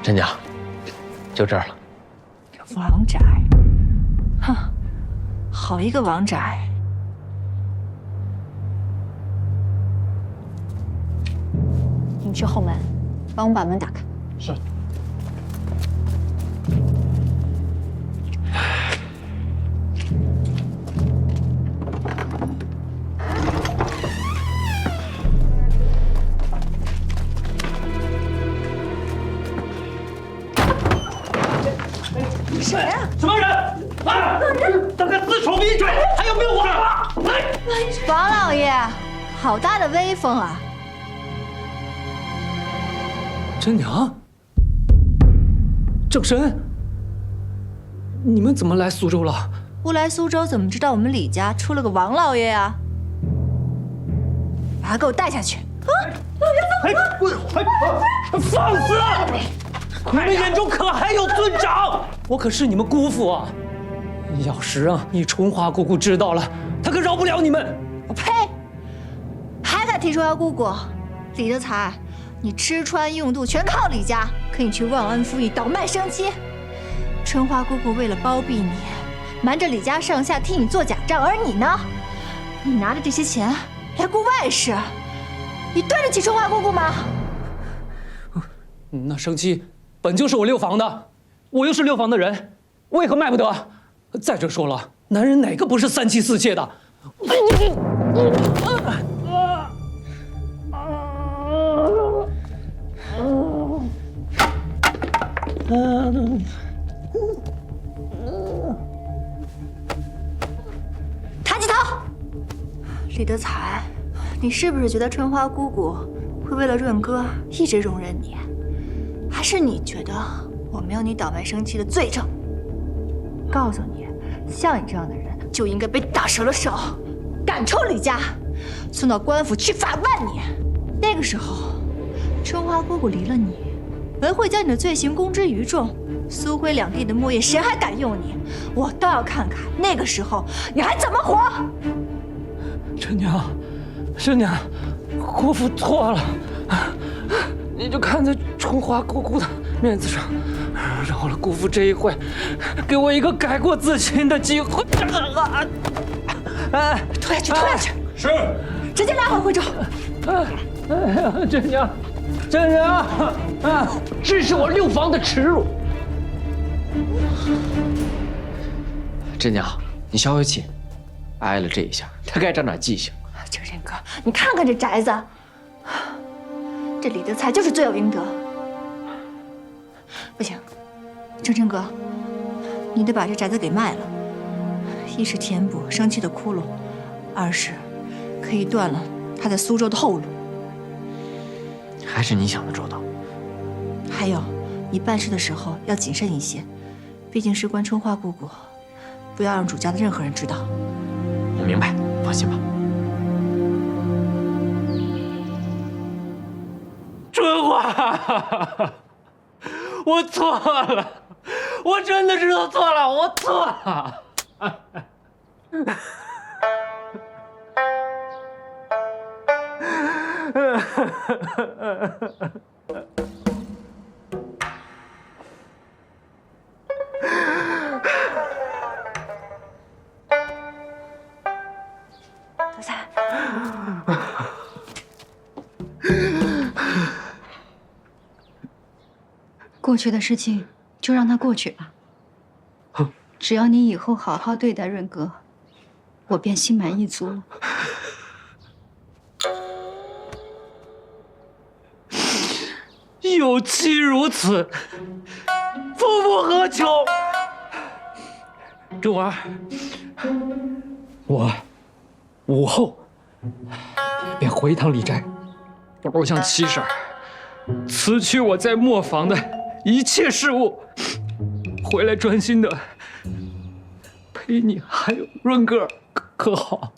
陈娘，就这儿了。王宅，哼，好一个王宅！你们去后门，帮我把门打开。是。谁呀？什么人？啊！这个自丑逼鬼，还有没有我？来！王老爷，好大的威风啊！真娘，正身，你们怎么来苏州了？不来苏州，怎么知道我们李家出了个王老爷呀？把他给我带下去！啊！哎，放肆！你们眼中可还有尊长？我可是你们姑父啊！要是让你春花姑姑知道了，她可饶不了你们！我呸！还敢提春花姑姑？李德才，你吃穿用度全靠李家，可你去忘恩负义，倒卖生妻。春花姑姑为了包庇你，瞒着李家上下替你做假账，而你呢？你拿着这些钱来顾外事，你对得起春花姑姑吗？那生妻本就是我六房的，我又是六房的人，为何卖不得？再者说了，男人哪个不是三妻四妾的？抬起头！李德才，你是不是觉得春花姑姑会为了润哥一直容忍你？还是你觉得我没有你倒卖生妻的罪证？告诉你，像你这样的人就应该被打折了手，赶出李家，送到官府去法办你。那个时候，春花姑姑离了你，文会将你的罪行公之于众，苏徽两地的墨业谁还敢用你？我倒要看看那个时候你还怎么活！真娘，真娘，姑父错了，你就看在春花姑姑的面子上，饶了姑父这一回，给我一个改过自新的机会。拖下去，拖下去！是。直接拉回徽州。哎呀，真娘，真娘，啊，这是我六房的耻辱。真娘，你消消气，挨了这一下，他该长长记性。正真哥，你看看这宅子，这李德才就是罪有应得。不行，正真哥，你得把这宅子给卖了，一是填补生气的窟窿，二是可以断了他在苏州的后路。还是你想的周到。还有，你办事的时候要谨慎一些，毕竟事关春花姑姑，不要让主家的任何人知道。我明白，放心吧。春花，我错了，我真的知道错了，我错了。德才，过去的事情就让它过去吧。只要你以后好好对待润哥，我便心满意足了。有妻如此，夫复何求？钟儿，我午后便回一趟李宅，我向七婶辞去我在磨坊的一切事务，回来专心的陪你还有润哥，可好？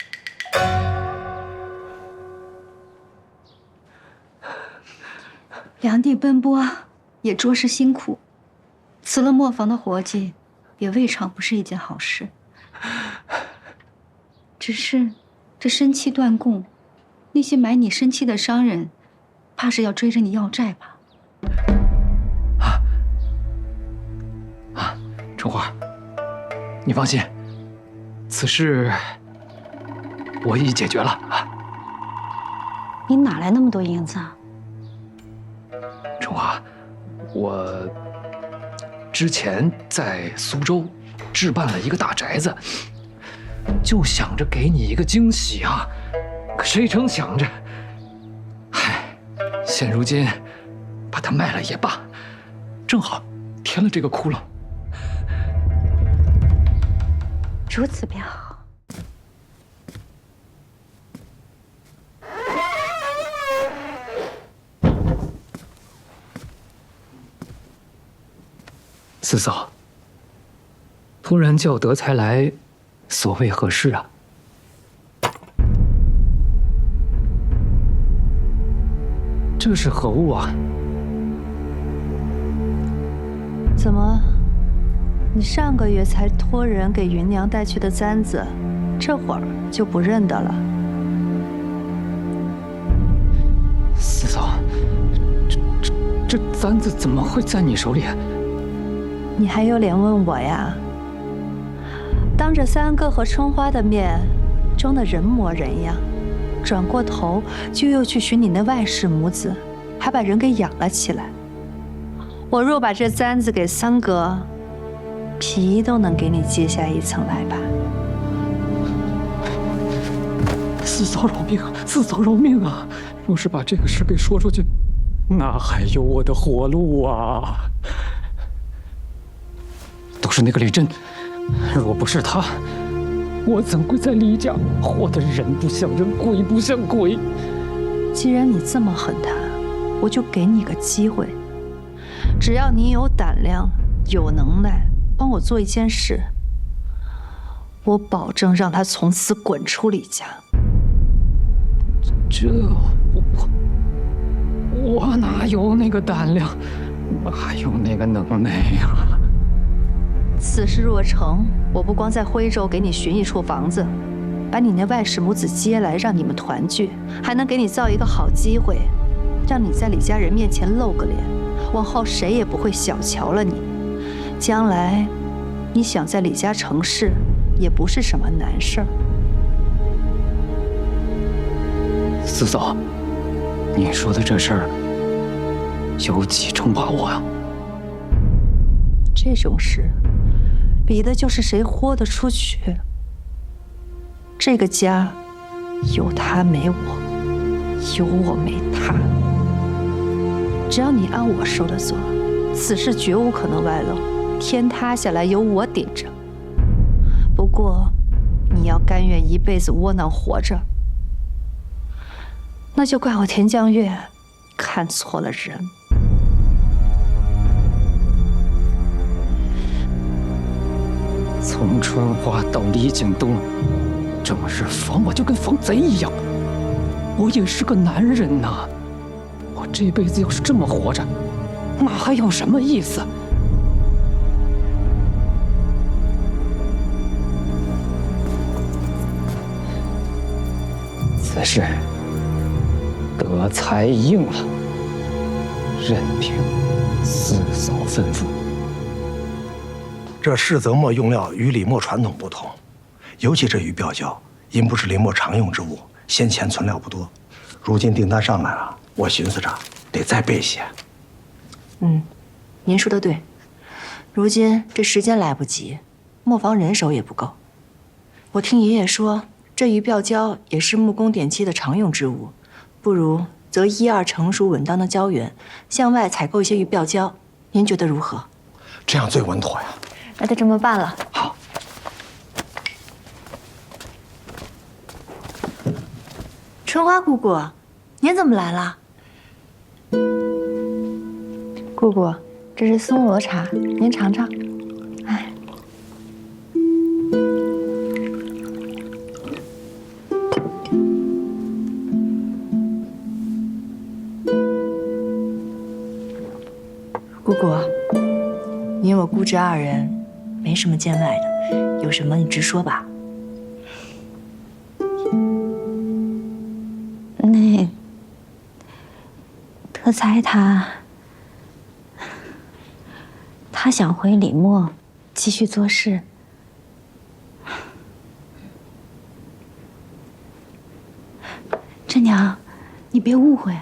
两地奔波，也着实辛苦。辞了磨坊的活计，也未尝不是一件好事。只是这生期断供，那些买你生期的商人，怕是要追着你要债吧？春花，你放心，此事我已解决了啊。你哪来那么多银子啊？春花，我之前在苏州置办了一个大宅子，就想着给你一个惊喜啊，可谁成想着，唉，现如今把它卖了也罢，正好填了这个窟窿。如此便好。四嫂，突然叫德才来，所谓何事啊？这是何物啊？怎么，你上个月才托人给芸娘带去的簪子，这会儿就不认得了？四嫂，这簪子怎么会在你手里？你还有脸问我呀？当着三哥和春花的面，装得人模人样，转过头就又去寻你那外室母子，还把人给养了起来。我若把这簪子给三哥，皮都能给你揭下一层来吧。四嫂饶命啊！四嫂饶命啊！若是把这个事给说出去，哪还有我的活路啊？都是那个李真，若不是他，我怎会在李家活得人不像人，鬼不像鬼？既然你这么恨他，我就给你个机会，只要你有胆量、有能耐，帮我做一件事，我保证让他从此滚出李家。这我哪有那个胆量，哪有那个能耐呀？此事若成，我不光在徽州给你寻一处房子，把你那外室母子接来，让你们团聚，还能给你造一个好机会，让你在李家人面前露个脸，往后谁也不会小瞧了你。将来，你想在李家成事，也不是什么难事儿。四嫂，你说的这事儿有几成把握呀？这种事，比的就是谁豁得出去。这个家，有他没我，有我没他。只要你按我说的做，此事绝无可能外露，天塌下来由我顶着。不过，你要甘愿一辈子窝囊活着，那就怪我田江月看错了人。从春花到李景东，整日防我就跟防贼一样。我也是个男人呐，我这辈子要是这么活着，那还有什么意思？此事德才应了，任凭四嫂吩咐。这柿泽墨用料与李墨传统不同，尤其这鱼鳔胶，因不是李墨常用之物，先前存料不多。如今订单上来了，我寻思着得再备些。您说的对，如今这时间来不及，磨坊人手也不够。我听爷爷说，这鱼鳔胶也是木工典期的常用之物，不如择1、2成熟稳当的胶源，向外采购一些鱼鳔胶。您觉得如何？这样最稳妥呀。那就这么办了。好。春花姑姑，您怎么来了？姑姑，这是松萝茶，您尝尝。哎，姑姑，你我姑侄2人，没什么见外的，有什么你直说吧。那德才他想回李墨，继续做事。真娘，你别误会，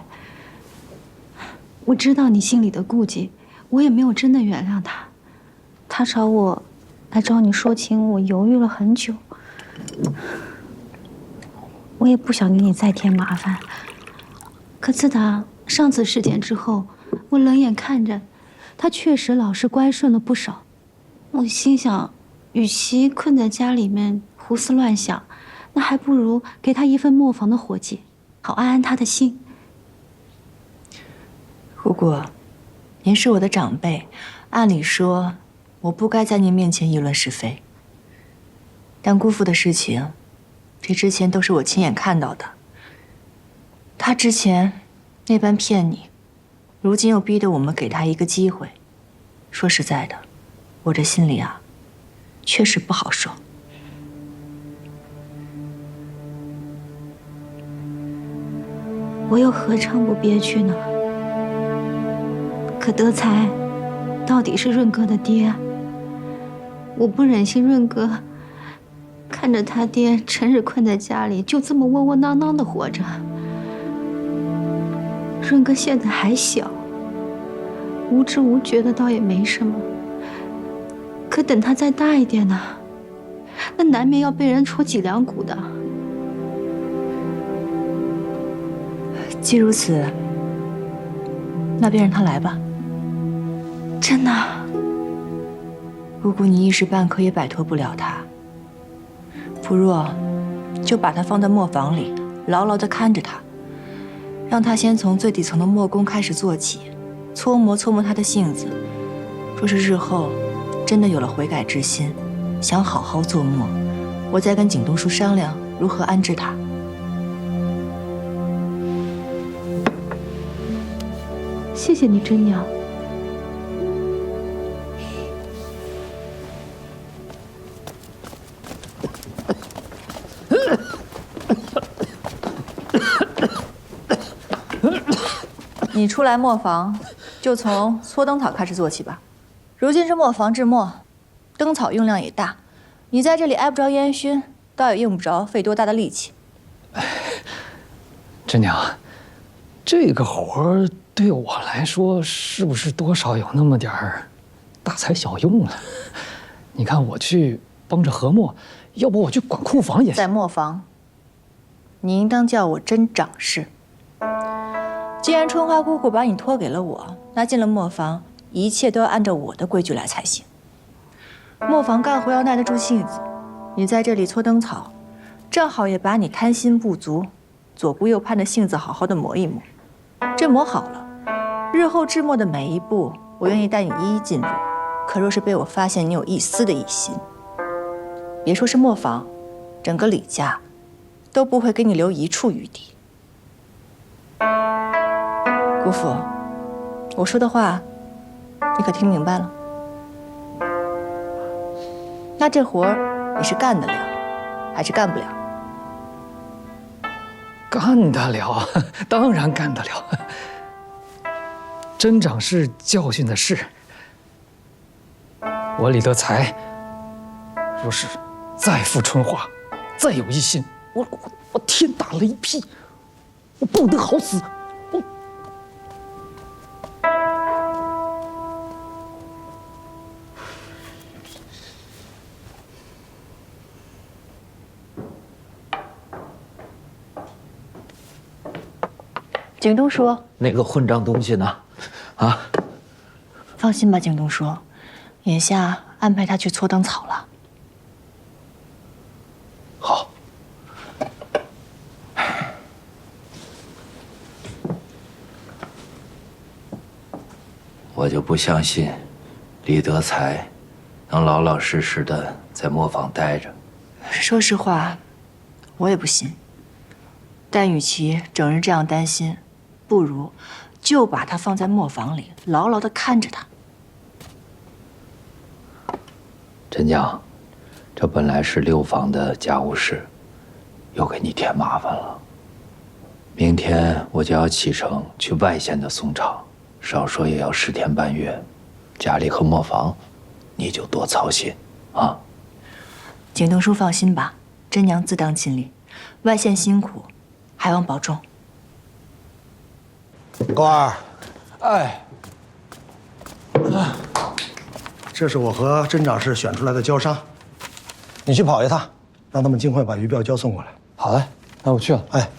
我知道你心里的顾忌，我也没有真的原谅他。他找我来找你说情，我犹豫了很久。我也不想给你再添麻烦。可自打上次事件之后，我冷眼看着他，确实老实乖顺了不少。我心想，与其困在家里面胡思乱想，那还不如给他一份磨坊的活计，好安安他的心。姑姑，您是我的长辈，按理说我不该在您面前议论是非。但姑父的事情，这之前都是我亲眼看到的。他之前那般骗你，如今又逼得我们给他一个机会。说实在的，我这心里啊，确实不好受。我又何尝不憋屈呢？可德才到底是润哥的爹，我不忍心润哥看着他爹成日困在家里，就这么窝窝囊囊的活着。润哥现在还小，无知无觉的倒也没什么，可等他再大一点呢，那难免要被人戳脊梁骨的。既如此，那便让他来吧。真的？姑姑，你一时半刻也摆脱不了他。不若，就把他放在磨坊里，牢牢地看着他，让他先从最底层的磨工开始做起，搓磨他的性子。若是日后真的有了悔改之心，想好好做磨，我再跟景东叔商量如何安置他。谢谢你，真娘。你初来磨坊，就从搓灯草开始做起吧。如今这磨坊制磨，灯草用量也大，你在这里挨不着烟熏，倒也用不着费多大的力气。真娘，这个活儿对我来说是不是多少有那么点儿大材小用了？你看我去帮着和磨，要不我去管库房也行。在磨坊，你应当叫我真掌事。既然春花姑姑把你托给了我，那进了磨坊，一切都要按照我的规矩来才行。磨坊干活要耐得住性子，你在这里搓灯草，正好也把你贪心不足、左顾右盼的性子好好的磨一磨。这磨好了，日后制磨的每一步，我愿意带你一一进入。可若是被我发现你有一丝的异心，别说是磨坊，整个李家都不会给你留一处余地。姑父，我说的话，你可听明白了？那这活儿你是干得了，还是干不了？干得了，当然干得了。真掌事教训的是，我李德才，若是再负春花，再有异心，我天打雷劈，我不得好死。景东叔，那个混账东西呢？啊！放心吧，景东叔，眼下安排他去搓灯草了。好。我就不相信李德才能老老实实的在磨坊待着。说实话，我也不信。但与其整日这样担心，不如就把他放在磨坊里，牢牢地看着他。陈娘，这本来是六房的家务事，又给你添麻烦了。明天我就要启程去外县的宋厂，少说也要10天半月。家里和磨坊，你就多操心啊。景东叔放心吧，真娘自当尽力，外线辛苦，还望保重。高二，哎，这是我和甄长士选出来的交商，你去跑一趟，让他们尽快把鱼标交送过来。好嘞，那我去了。哎。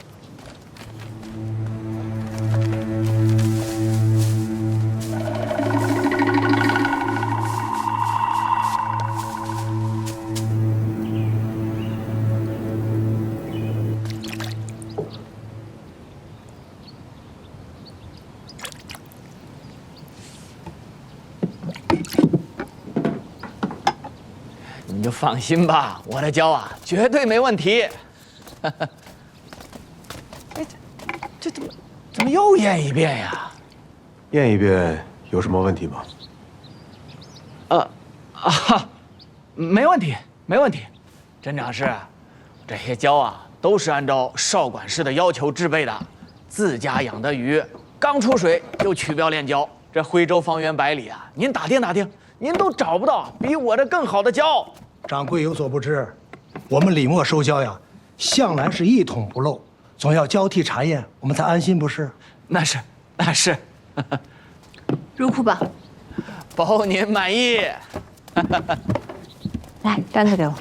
你就放心吧，我的胶啊，绝对没问题。哎，这怎么又验一遍呀？验一遍有什么问题吗？没问题，没问题。甄长士，这些胶啊，都是按照邵管事的要求制备的，自家养的鱼，刚出水就取标炼胶。这徽州方圆百里啊，您打听打听，您都找不到比我这更好的胶。掌柜有所不知，我们李墨收胶呀，向来是一桶不漏，总要交替查验，我们才安心，不是？那是，那是。入库吧。包您满意。来，单子给我，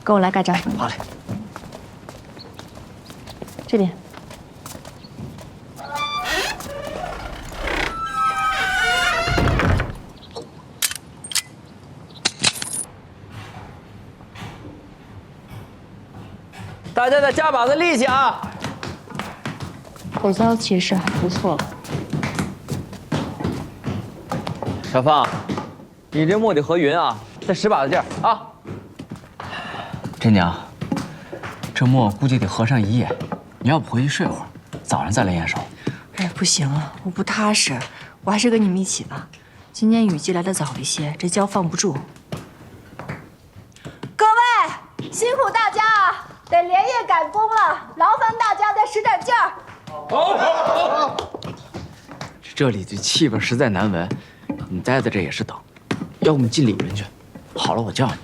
跟我来盖章。好嘞。这边。大家再加把子力气啊！口糟其实还不错。小凤，你这墨得和匀啊，再使把子劲儿啊！甄娘，这墨估计得合上一夜，你要不回去睡会儿，早上再来验收。哎，不行啊，我不踏实，我还是跟你们一起吧。今年雨季来的早一些，这胶放不住。各位，辛苦大家啊，得连夜赶工了，劳烦大家再使点劲儿。这里的气氛实在难闻，你待在这也是等，要不你进里边去，好了我叫你。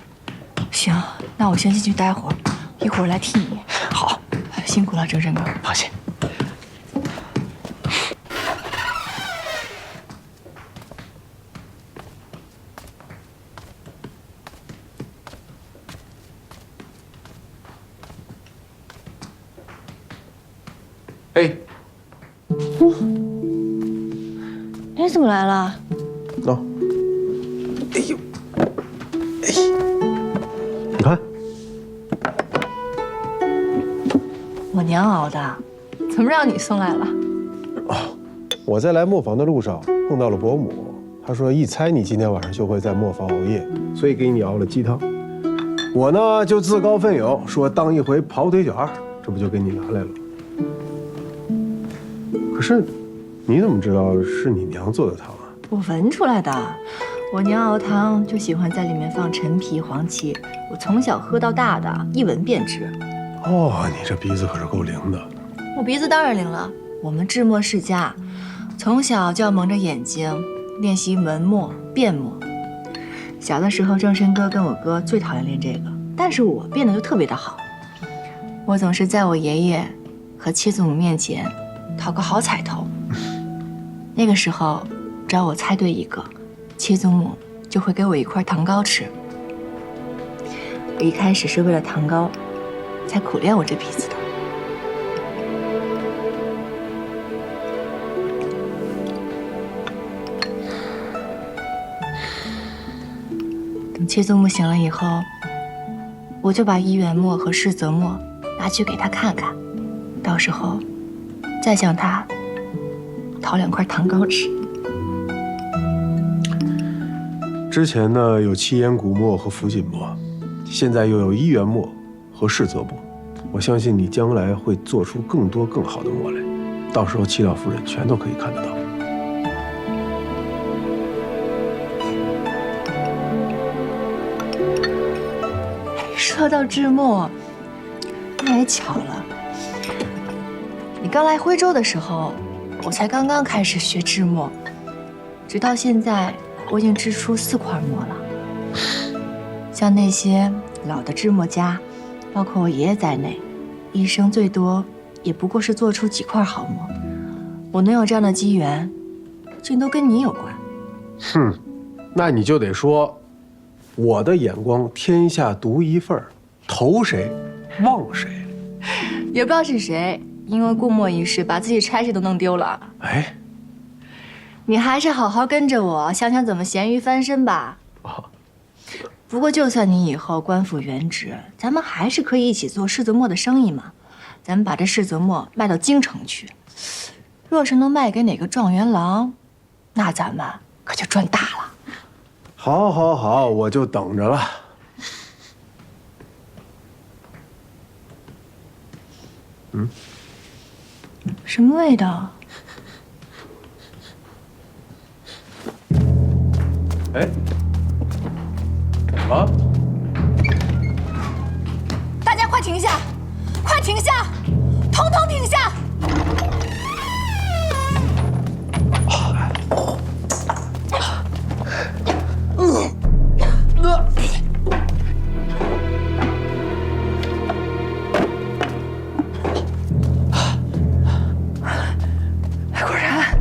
行，那我先进去待会儿，一会儿来替你。好，辛苦了，哲真哥。放心。哎，你怎么来了？喏、哎呦，你看，我娘熬的，怎么让你送来了？我在来磨坊的路上碰到了伯母，她说一猜你今天晚上就会在磨坊熬夜，所以给你熬了鸡汤。我呢就自告奋勇说当一回跑腿卷，这不就给你拿来了。可是，你怎么知道是你娘做的汤啊？我闻出来的。我娘熬汤就喜欢在里面放陈皮、黄芪，我从小喝到大的，一闻便知。哦，你这鼻子可是够灵的。我鼻子当然灵了。我们制墨世家，从小就要蒙着眼睛练习文墨、变墨。小的时候，正申哥跟我哥最讨厌练这个，但是我变得就特别的好。我总是在我爷爷和七祖母面前讨个好彩头。那个时候，只要我猜对一个，七祖母就会给我一块糖糕吃。我一开始是为了糖糕，才苦练我这鼻子的。等七祖母醒了以后，我就把一元墨和世泽墨拿去给她看看，到时候再向她讨2块糖糕吃。之前呢有七言古墨和福锦墨，现在又有一元墨和世泽墨，我相信你将来会做出更多更好的墨来，到时候七老夫人全都可以看得到。说到制墨，那也巧了，你刚来徽州的时候，我才刚刚开始学制墨，直到现在，我已经制出4块墨了。像那些老的制墨家，包括我爷爷在内，一生最多也不过是做出几块好墨。我能有这样的机缘，竟都跟你有关。哼，那你就得说，我的眼光天下独一份儿，投谁忘谁。也不知道是谁，因为过墨一事把自己差事都弄丢了。哎，你还是好好跟着我，想想怎么咸鱼翻身吧。不过，就算你以后官复原职，咱们还是可以一起做世泽墨的生意嘛。咱们把这世泽墨卖到京城去，若是能卖给哪个状元郎，那咱们可就赚大了。好，好，好，我就等着了。嗯，什么味道？哎，啊！大家快停下！快停下！统统停下！果然，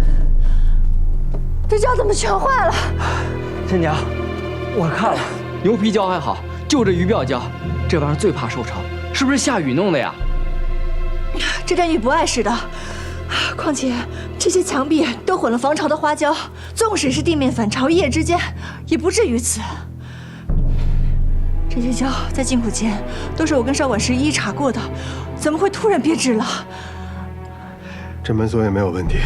这胶怎么全坏了？亲娘，我看了，牛皮胶还好，就这鱼鳔胶，这玩意儿最怕受潮，是不是下雨弄的呀？这跟雨不碍事的，况且这些墙壁都混了防潮的花胶，纵使是地面反潮，一夜之间也不至于此。这些胶在进库前都是我跟少管事一一查过的，怎么会突然变质了？这门锁也没有问题，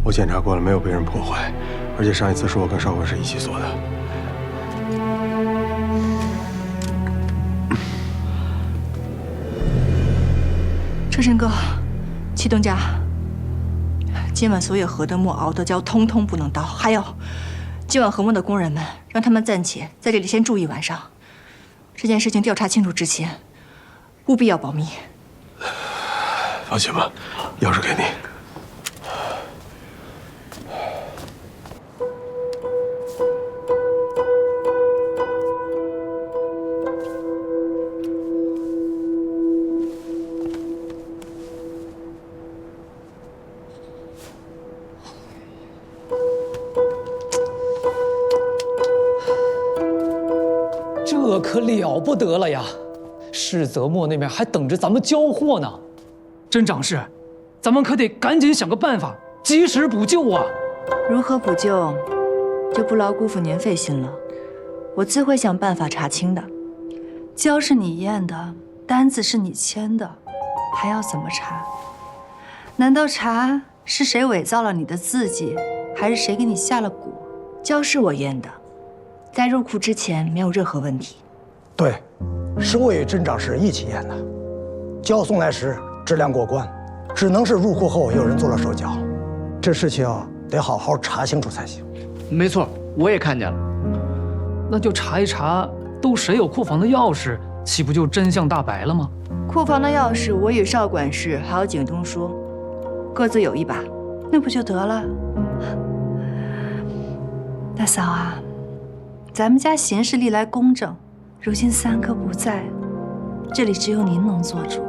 我检查过了，没有被人破坏，而且上一次是我跟少管事一起锁的。车神哥，启动架。今晚所有河的墨熬的胶通通不能倒，还有，今晚河墨的工人们，让他们暂且在这里先住1晚上。这件事情调查清楚之前，务必要保密。放心吧，钥匙给你。这可了不得了呀！世泽墨那边还等着咱们交货呢。镇长室，咱们可得赶紧想个办法，及时补救啊！如何补救，就不劳辜负您费心了。我自会想办法查清的。胶是你验的，单子是你签的，还要怎么查？难道查是谁伪造了你的字迹，还是谁给你下了蛊？胶是我验的，在入库之前没有任何问题。对，是我与镇长室一起验的，胶送来时质量过关，只能是入库后有人做了手脚。这事情得好好查清楚才行。没错，我也看见了。那就查一查，都谁有库房的钥匙，岂不就真相大白了吗？库房的钥匙，我与少管事还有景东说，各自有1把，那不就得了？大嫂啊，咱们家行事历来公正，如今3哥不在，这里只有您能做主。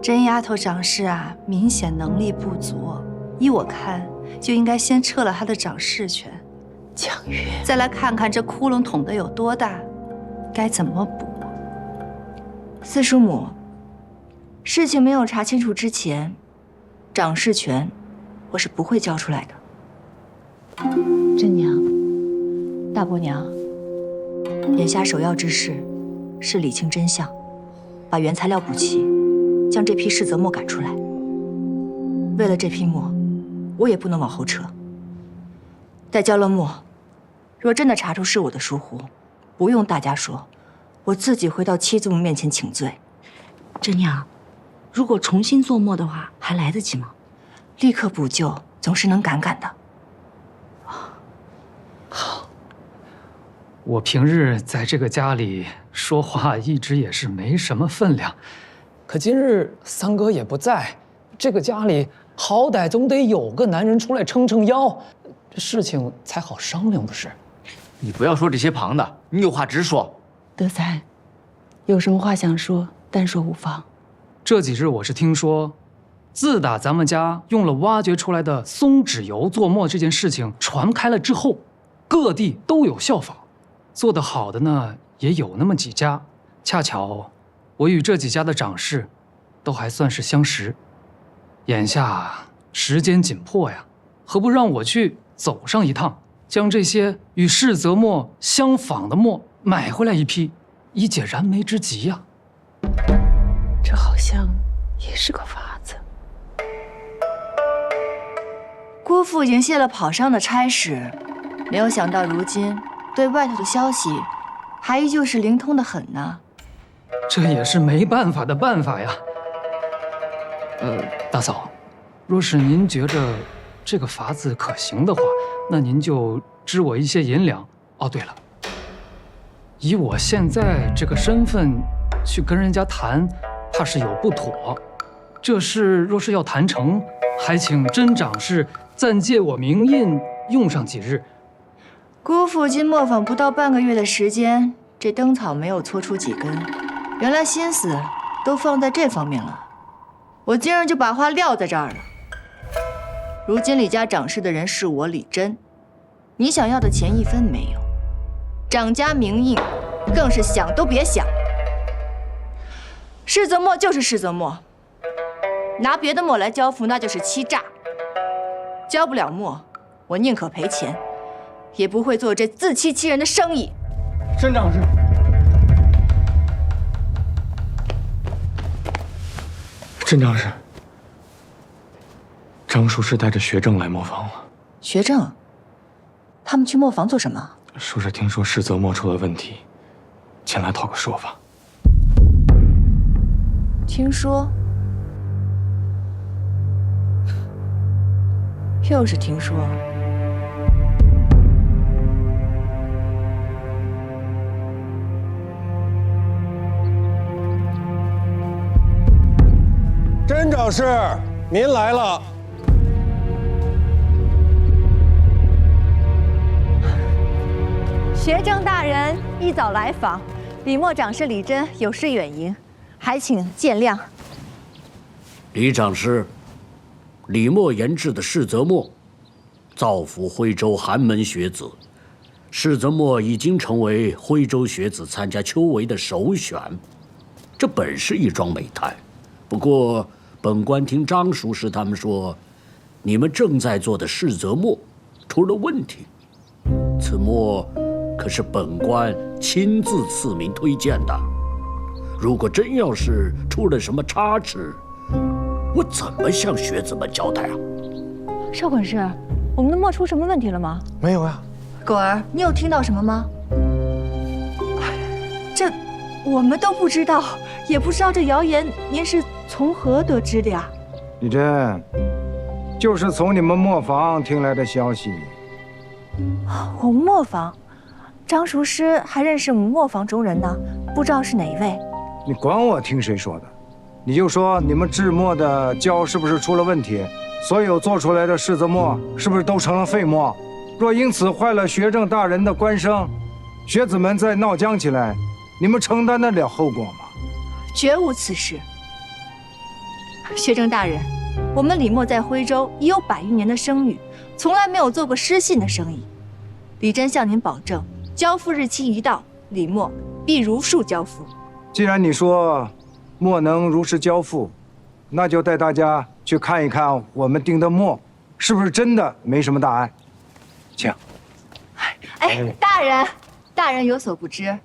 真丫头掌事啊，明显能力不足，依我看，就应该先撤了她的掌事权。蒋玉，再来看看这窟窿捅得有多大，该怎么补。四叔母，事情没有查清楚之前，掌事权我是不会交出来的。真娘，大伯娘，眼下首要之事是理清真相，把原材料补齐，将这批世泽墨赶出来。为了这批墨，我也不能往后撤。待交了墨，若真的查出是我的疏忽，不用大家说，我自己回到七祖母面前请罪。真娘，如果重新做墨的话，还来得及吗？立刻补救总是能赶的。好，我平日在这个家里说话一直也是没什么分量，可今日三哥也不在，这个家里好歹总得有个男人出来撑撑腰，这事情才好商量，不是？你不要说这些旁的，你有话直说。德才，有什么话想说，单说无妨。这几日我是听说，自打咱们家用了挖掘出来的松脂油做墨这件事情传开了之后，各地都有效仿，做得好的呢也有那么几家。恰巧我与这几家的掌事都还算是相识，眼下时间紧迫呀，何不让我去走上一趟，将这些与世泽墨相仿的墨买回来一批，以解燃眉之急呀。这好像也是个法子。姑父已经卸了跑商的差事，没有想到如今对外头的消息还依旧是灵通的很呢。这也是没办法的办法呀。大嫂，若是您觉着这个法子可行的话，那您就支我一些银两。哦，对了，以我现在这个身份去跟人家谈，怕是有不妥。这事若是要谈成，还请真掌事暂借我名印用上几日。姑父今磨坊不到半个月的时间，这灯草没有搓出几根，原来心思都放在这方面了。我今儿就把话撂在这儿了。如今李家掌事的人是我李真，你想要的钱一分没有，掌家名印更是想都别想。世泽墨就是世泽墨，拿别的墨来交付那就是欺诈。交不了墨，我宁可赔钱，也不会做这自欺欺人的生意。沈掌事，沈掌事，张术士带着学政来磨坊了。学政，他们去磨坊做什么？术士听说世泽墨出了问题，前来讨个说法。听说？又是听说。甄掌事，您来了。学政大人一早来访，李墨掌事李真有事远迎，还请见谅。李掌事，李墨研制的世泽墨，造福徽州寒门学子。世泽墨已经成为徽州学子参加秋闱的首选，这本是一桩美谈。不过，本官听张术士他们说，你们正在做的世泽墨出了问题。此墨可是本官亲自赐名推荐的。如果真要是出了什么差池，我怎么向学子们交代啊？少管事，我们的墨出什么问题了吗？没有呀。狗儿，你有听到什么吗？这我们都不知道，也不知道这谣言您是从何得知的呀？李真，就是从你们磨坊听来的消息。我们磨坊，张术师还认识我们磨坊中人呢，不知道是哪一位。你管我听谁说的？你就说你们制墨的胶是不是出了问题？所有做出来的世泽墨是不是都成了废墨？若因此坏了学政大人的官声，学子们再闹僵起来，你们承担得了后果吗？绝无此事。学政大人，我们李墨在徽州已有100余年的声誉，从来没有做过失信的生意。李真向您保证，交付日期一到，李墨必如数交付。既然你说墨能如实交付，那就带大家去看一看我们订的墨是不是真的没什么大碍。请。大人有所不知，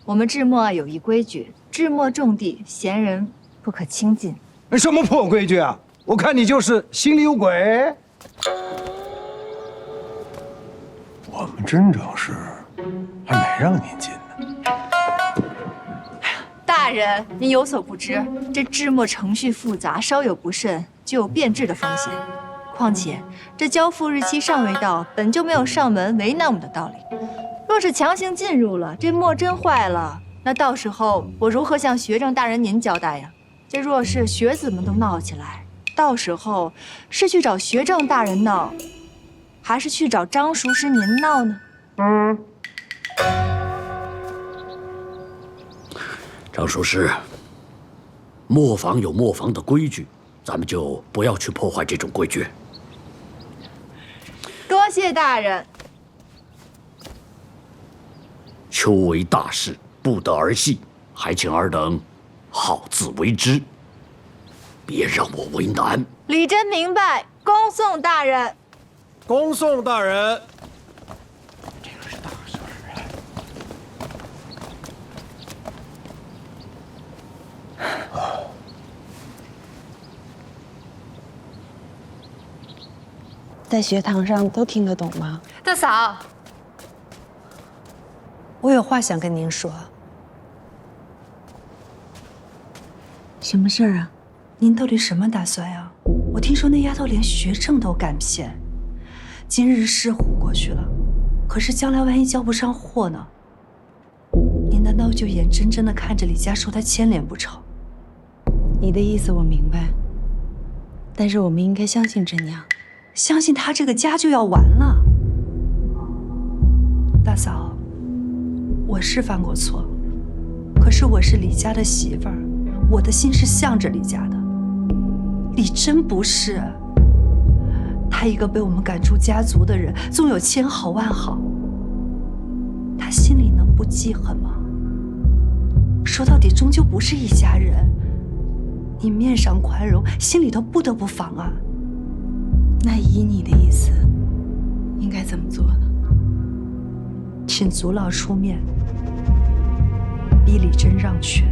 我们制墨有一规矩，制墨重地，闲人不可亲近。什么破规矩啊！我看你就是心里有鬼。我们甄掌事还没让您进呢。大人，您有所不知，这制墨程序复杂，稍有不慎就有变质的风险。况且这交付日期尚未到，本就没有上门为难我们的道理。若是强行进入了，这墨真坏了，那到时候我如何向学政大人您交代呀？这若是学子们都闹起来，到时候是去找学政大人闹，还是去找张叔师您闹呢？张术师，磨坊有磨坊的规矩，咱们就不要去破坏这种规矩。多谢大人。秋闱大事，不得儿戏，还请尔等好自为之，别让我为难。李真明白，恭送大人。恭送大人。在学堂上都听得懂吗？大嫂，我有话想跟您说。什么事儿啊？您到底什么打算呀？我听说那丫头连学政都敢骗，今日是唬过去了，可是将来万一交不上货呢？您难道就眼睁睁地看着李家受她牵连不成？你的意思我明白，但是我们应该相信真娘，相信她这个家就要完了。大嫂，我是犯过错，可是我是李家的媳妇儿，我的心是向着李家的。李真不是，他一个被我们赶出家族的人，纵有千好万好，他心里能不记恨吗？说到底，终究不是一家人。你面上宽容，心里头不得不防啊。那依你的意思，应该怎么做呢？请族老出面，逼李真让权。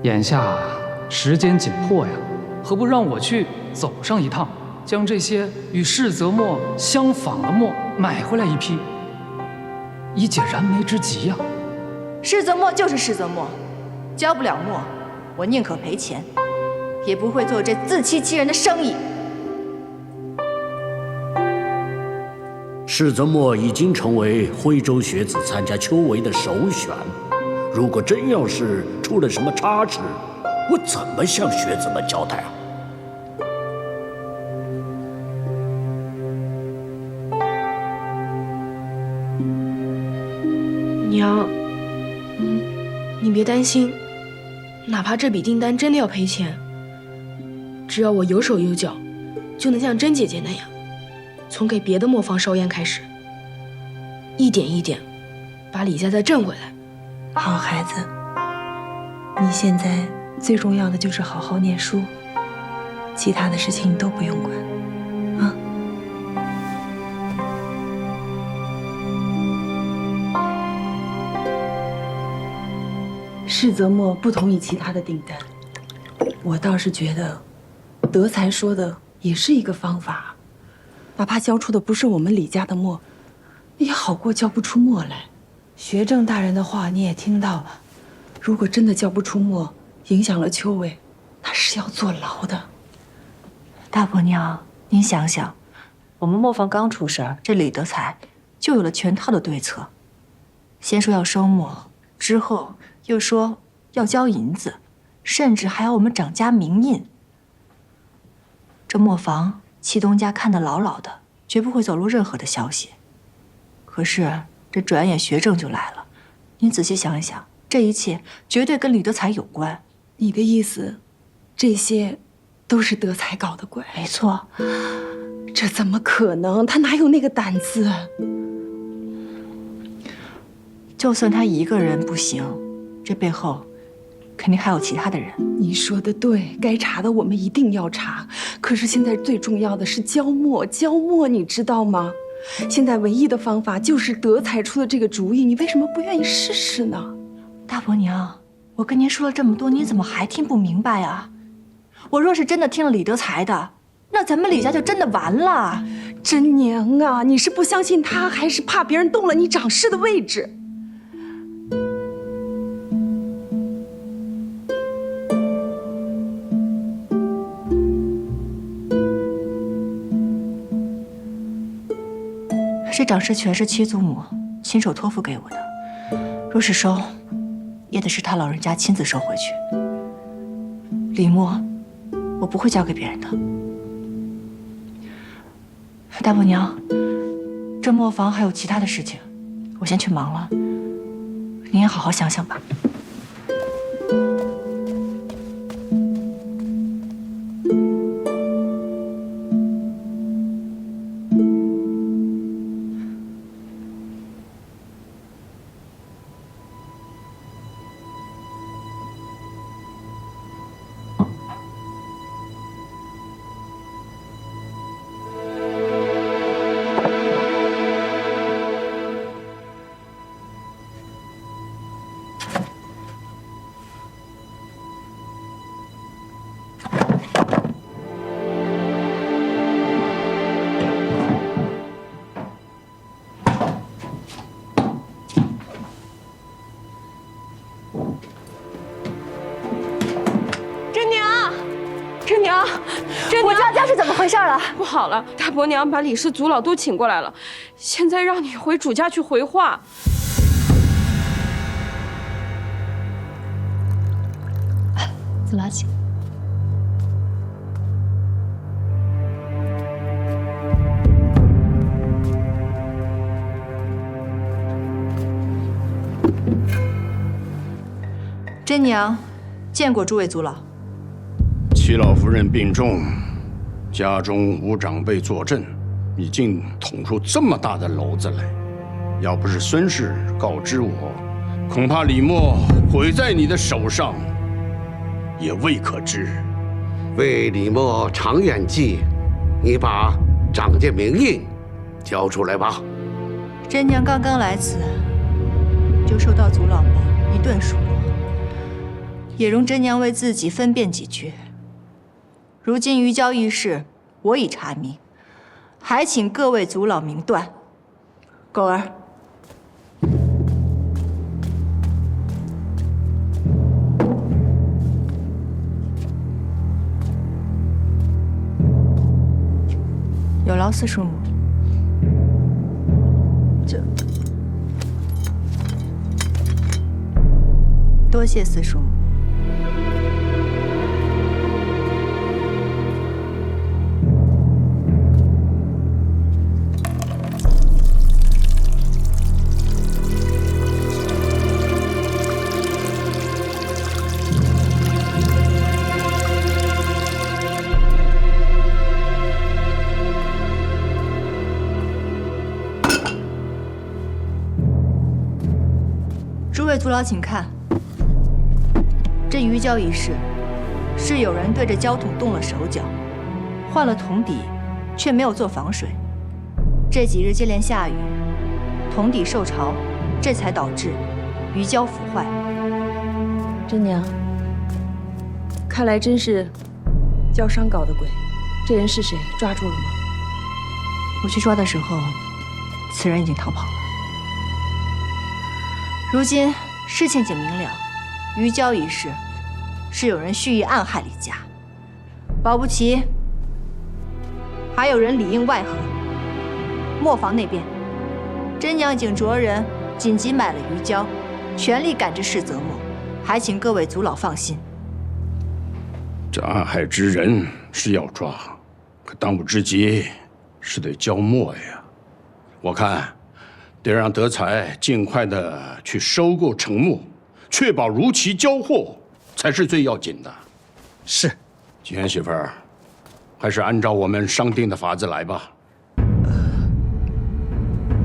眼下时间紧迫呀，何不让我去走上一趟，将这些与世泽墨相仿的墨买回来一批，以解燃眉之急呀。世泽墨就是世泽墨，交不了墨，我宁可赔钱，也不会做这自欺欺人的生意。世泽墨已经成为徽州学子参加秋闱的首选，如果真要是出了什么差池，我怎么向学子们交代啊？娘，你别担心，哪怕这笔订单真的要赔钱，只要我有手有脚，就能像甄姐姐那样，从给别的磨坊烧烟开始，一点一点把李家再挣回来。好孩子，你现在最重要的就是好好念书，其他的事情你都不用管，啊？世泽墨不同意其他的订单，我倒是觉得，德才说的也是一个方法，哪怕交出的不是我们李家的墨，也好过交不出墨来。学政大人的话你也听到了，如果真的交不出墨，影响了秋闱，那是要坐牢的。大伯娘，您想想，我们磨坊刚出事儿，这李德才就有了全套的对策。先说要收墨，之后又说要交银子，甚至还要我们掌家明印。这磨坊戚东家看得牢牢的，绝不会走漏任何的消息。可是这转眼学政就来了，您仔细想一想，这一切绝对跟李德才有关。你的意思，这些都是德才搞的鬼？没错。这怎么可能？他哪有那个胆子？就算他一个人不行，这背后肯定还有其他的人。你说的对，该查的我们一定要查。可是现在最重要的是交墨，交墨，你知道吗？现在唯一的方法就是德才出的这个主意，你为什么不愿意试试呢？大伯娘，我跟您说了这么多，您怎么还听不明白啊？我若是真的听了李德才的，那咱们李家就真的完了。真娘啊，你是不相信他，还是怕别人动了你掌事的位置？这掌事权是七祖母亲手托付给我的，若是收，也得是他老人家亲自收回去。李默，我不会交给别人的。大伯娘，这磨坊还有其他的事情，我先去忙了。您也好好想想吧。我这家是怎么回事了？不好了，大伯娘把李氏族老都请过来了，现在让你回主家去回话。族老请。真娘见过诸位族老。齐老夫人病重，家中无长辈坐镇，你竟捅出这么大的篓子来。要不是孙氏告知我，恐怕李默毁在你的手上，也未可知。为李默长远计，你把长家名印交出来吧。真娘刚刚来此，就受到族老们一顿数落，也容真娘为自己分辨几句。如今余交一事，我已查明，还请各位族老明断。狗儿，有劳四叔母。这，多谢四叔母。诸位族老，请看，这鱼胶一事，是有人对着胶桶动了手脚，换了桶底，却没有做防水。这几日接连下雨，桶底受潮，这才导致鱼胶腐坏。真娘，看来真是胶商搞的鬼。这人是谁？抓住了吗？我去抓的时候，此人已经逃跑了。如今事情已经明了，鱼胶一事是有人蓄意暗害李家，保不齐还有人里应外合。磨坊那边，真娘已经着人紧急买了鱼胶，全力赶至市泽磨，还请各位族老放心。这暗害之人是要抓，可当务之急是得交墨呀。我看得让德才尽快的去收购成墨，确保如期交货，才是最要紧的。是，金元媳妇儿，还是按照我们商定的法子来吧。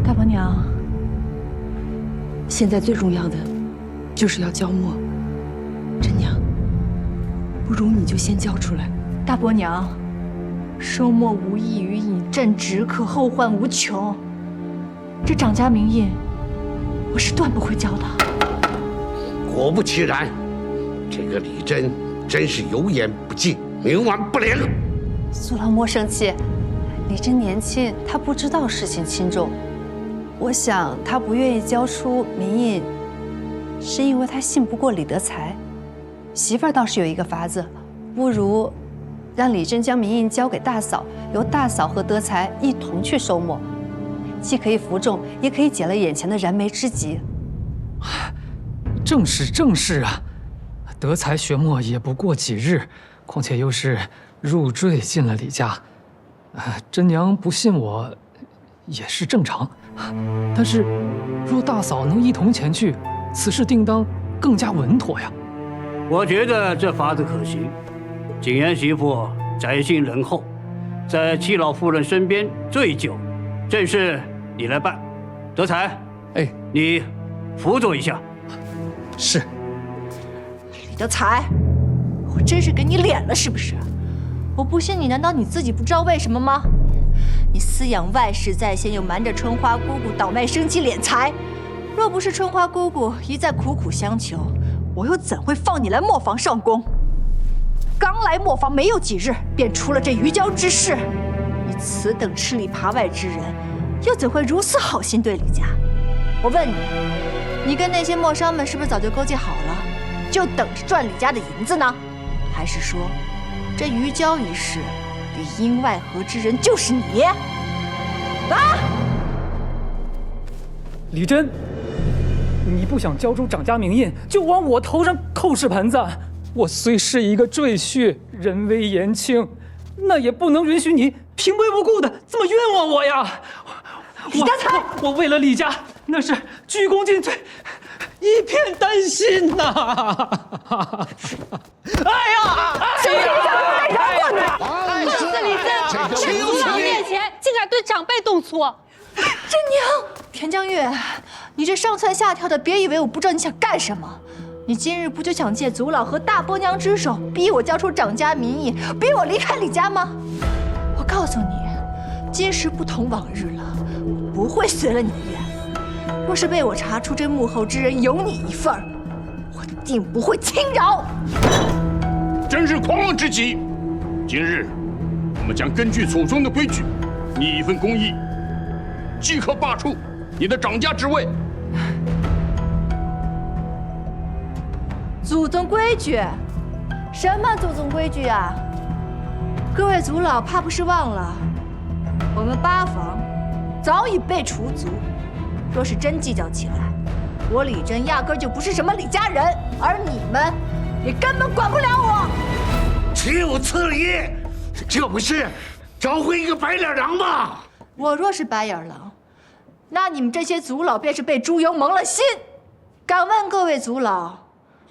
大伯娘，现在最重要的就是要交墨。真娘，不如你就先交出来。大伯娘，收墨无异于饮鸩止渴，后患无穷。这长家名印，我是断不会交的。果不其然，这个李真真是有眼不进，冥顽不灵。苏老莫生气，李真年轻，他不知道事情轻重。我想他不愿意交出名印，是因为他信不过李德才。媳妇儿倒是有一个法子，不如让李真将名印交给大嫂，由大嫂和德才一同去收墨。既可以服众，也可以解了眼前的燃眉之急。正是啊，德才学墨也不过几日，况且又是入赘进了李家，真娘不信我，也是正常。但是，若大嫂能一同前去，此事定当更加稳妥呀。我觉得这法子可行。景言媳妇宅心仁厚，在戚老夫人身边最久，正是你来办。德才，你辅佐一下。是。李德才，我真是给你脸了是不是？我不信你，难道你自己不知道为什么吗？你饲养外室在先，又瞒着春花姑姑倒卖生妻敛财。若不是春花姑姑一再苦苦相求，我又怎会放你来磨坊上工？刚来磨坊没有几日，便出了这余交之事。你此等吃里扒外之人，又怎会如此好心对李家？我问你，你跟那些磨商们是不是早就勾结好了，就等着赚李家的银子呢？还是说，这余交一事里应外合之人就是你？啊！李真，你不想交出掌家名印，就往我头上扣屎盆子。我虽是一个赘婿，人微言轻，那也不能允许你平白无故的这么冤枉我呀！李德才，我为了李家，那是鞠躬尽瘁，一片丹心呐！哎呀！是李真，在族长面前竟敢对长辈动粗！真娘，田江月，你这上蹿下跳的，别以为我不知道你想干什么。你今日不就想借族老和大伯娘之手，逼我交出掌家名义，逼我离开李家吗？我告诉你，今时不同往日了，我不会随了你愿。若是被我查出这幕后之人有你一份儿，我定不会轻饶。真是狂妄之极！今日我们将根据祖宗的规矩，拟一份公议，即可罢黜你的掌家之位。祖宗规矩？什么祖宗规矩啊？各位族老怕不是忘了，我们八房早已被除族。若是真计较起来，我李真压根就不是什么李家人，而你们也根本管不了我。岂有此理！这不是招回一个白脸狼吗？我若是白眼狼，那你们这些族老便是被猪油蒙了心。敢问各位族老，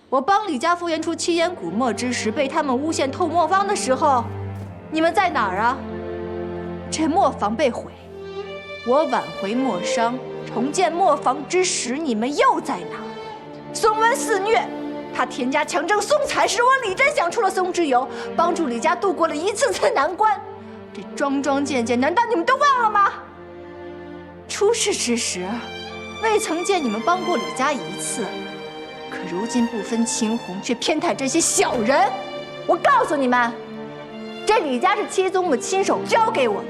我帮李家复原出七眼古墨之时，被他们诬陷偷磨坊的时候，你们在哪儿啊？这磨坊被毁，我挽回磨商，重建磨坊之时，你们又在哪？宋温肆虐，他田家强征宋才时，我李真想出了松之油，帮助李家度过了一次次难关。这桩桩件件，难道你们都忘了吗？出事之时，未曾见你们帮过李家一次，可如今不分青红，却偏袒这些小人。我告诉你们，这李家是七祖母亲手交给我的，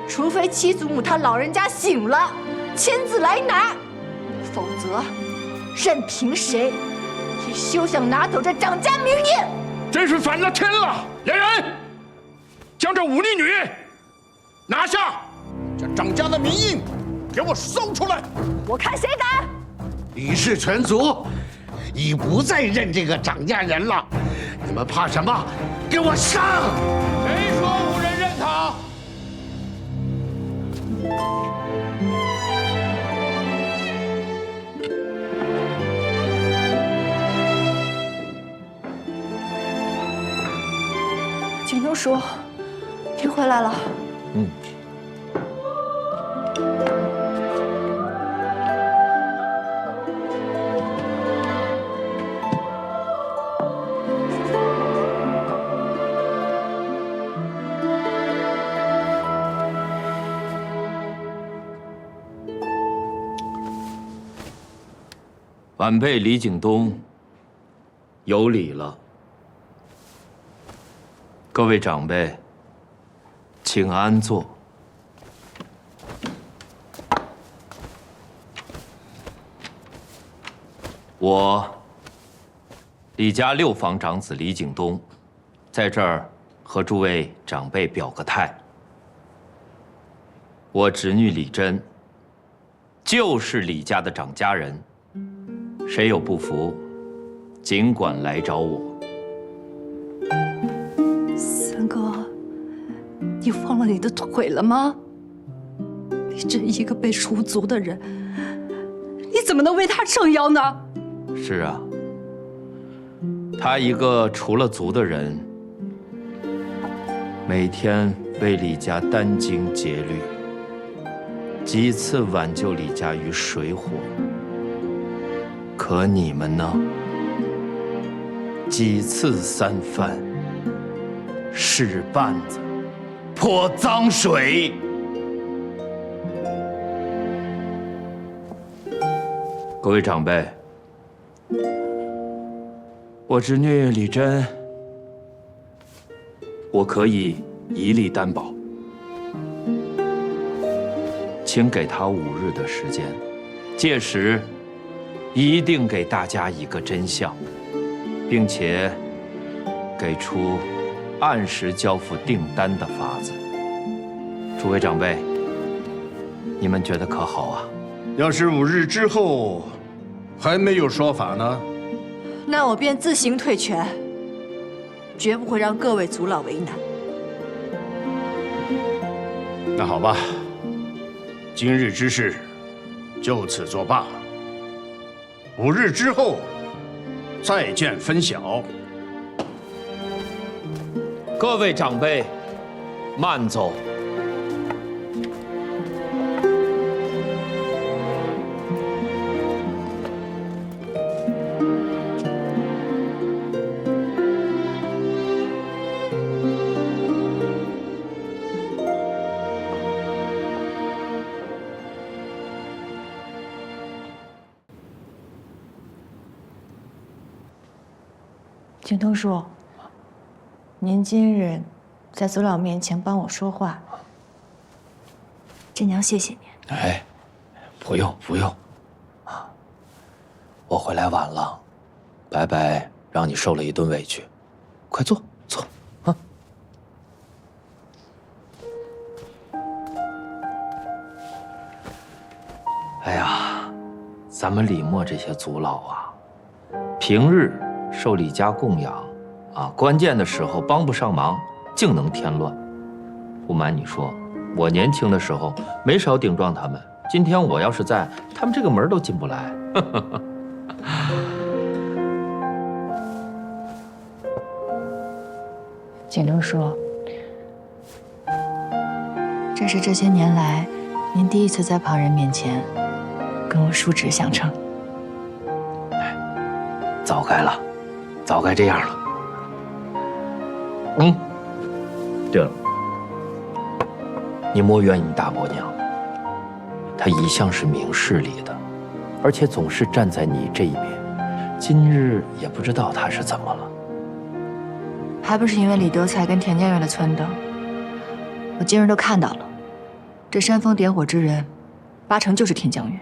除非七祖母她老人家醒了，亲自来拿，否则任凭谁也休想拿走这掌家名印。真是反了天了！来人，将这忤逆女拿下，将掌家的名印给我搜出来！我看谁敢！李氏全族已不再认这个掌家人了，你们怕什么？给我上！谁说无人认他？景东叔，你回来了。晚辈李景东有礼了。各位长辈，请安坐。我李家六房长子李景东，在这儿和诸位长辈表个态。我侄女李珍就是李家的长家人，谁有不服，尽管来找我。三哥，你忘了你的腿了吗？李珍一个被除族的人，你怎么能为他撑腰呢？是啊，他一个除了族的人，每天为李家殚精竭虑，几次挽救李家于水火。可你们呢？几次三番，使绊子，泼脏水。各位长辈，我侄女李珍，我可以一力担保，请给她5日的时间，届时一定给大家一个真相，并且给出按时交付订单的法子。诸位长辈，你们觉得可好啊？要是5日之后还没有说法呢？那我便自行退权，绝不会让各位族老为难。那好吧，今日之事就此作罢。5日之后再见分晓。各位长辈，慢走。景东叔，您今日在族老面前帮我说话，朕娘谢谢您。哎，不用不用，啊，我回来晚了，白白让你受了一顿委屈，快坐坐啊。哎呀，咱们李墨这些族老啊，平日受李家供养，啊，关键的时候帮不上忙，竟能添乱。不瞒你说，我年轻的时候没少顶撞他们。今天我要是在，他们这个门都进不来。景东叔，这是这些年来您第一次在旁人面前跟我叔侄相称。早该了，早该这样了。嗯，对了，你莫怨你大伯娘，她一向是明事理的，而且总是站在你这一边。今日也不知道她是怎么了。还不是因为李德才跟田家院的撺掇。我今日都看到了，这煽风点火之人，8成就是田江月。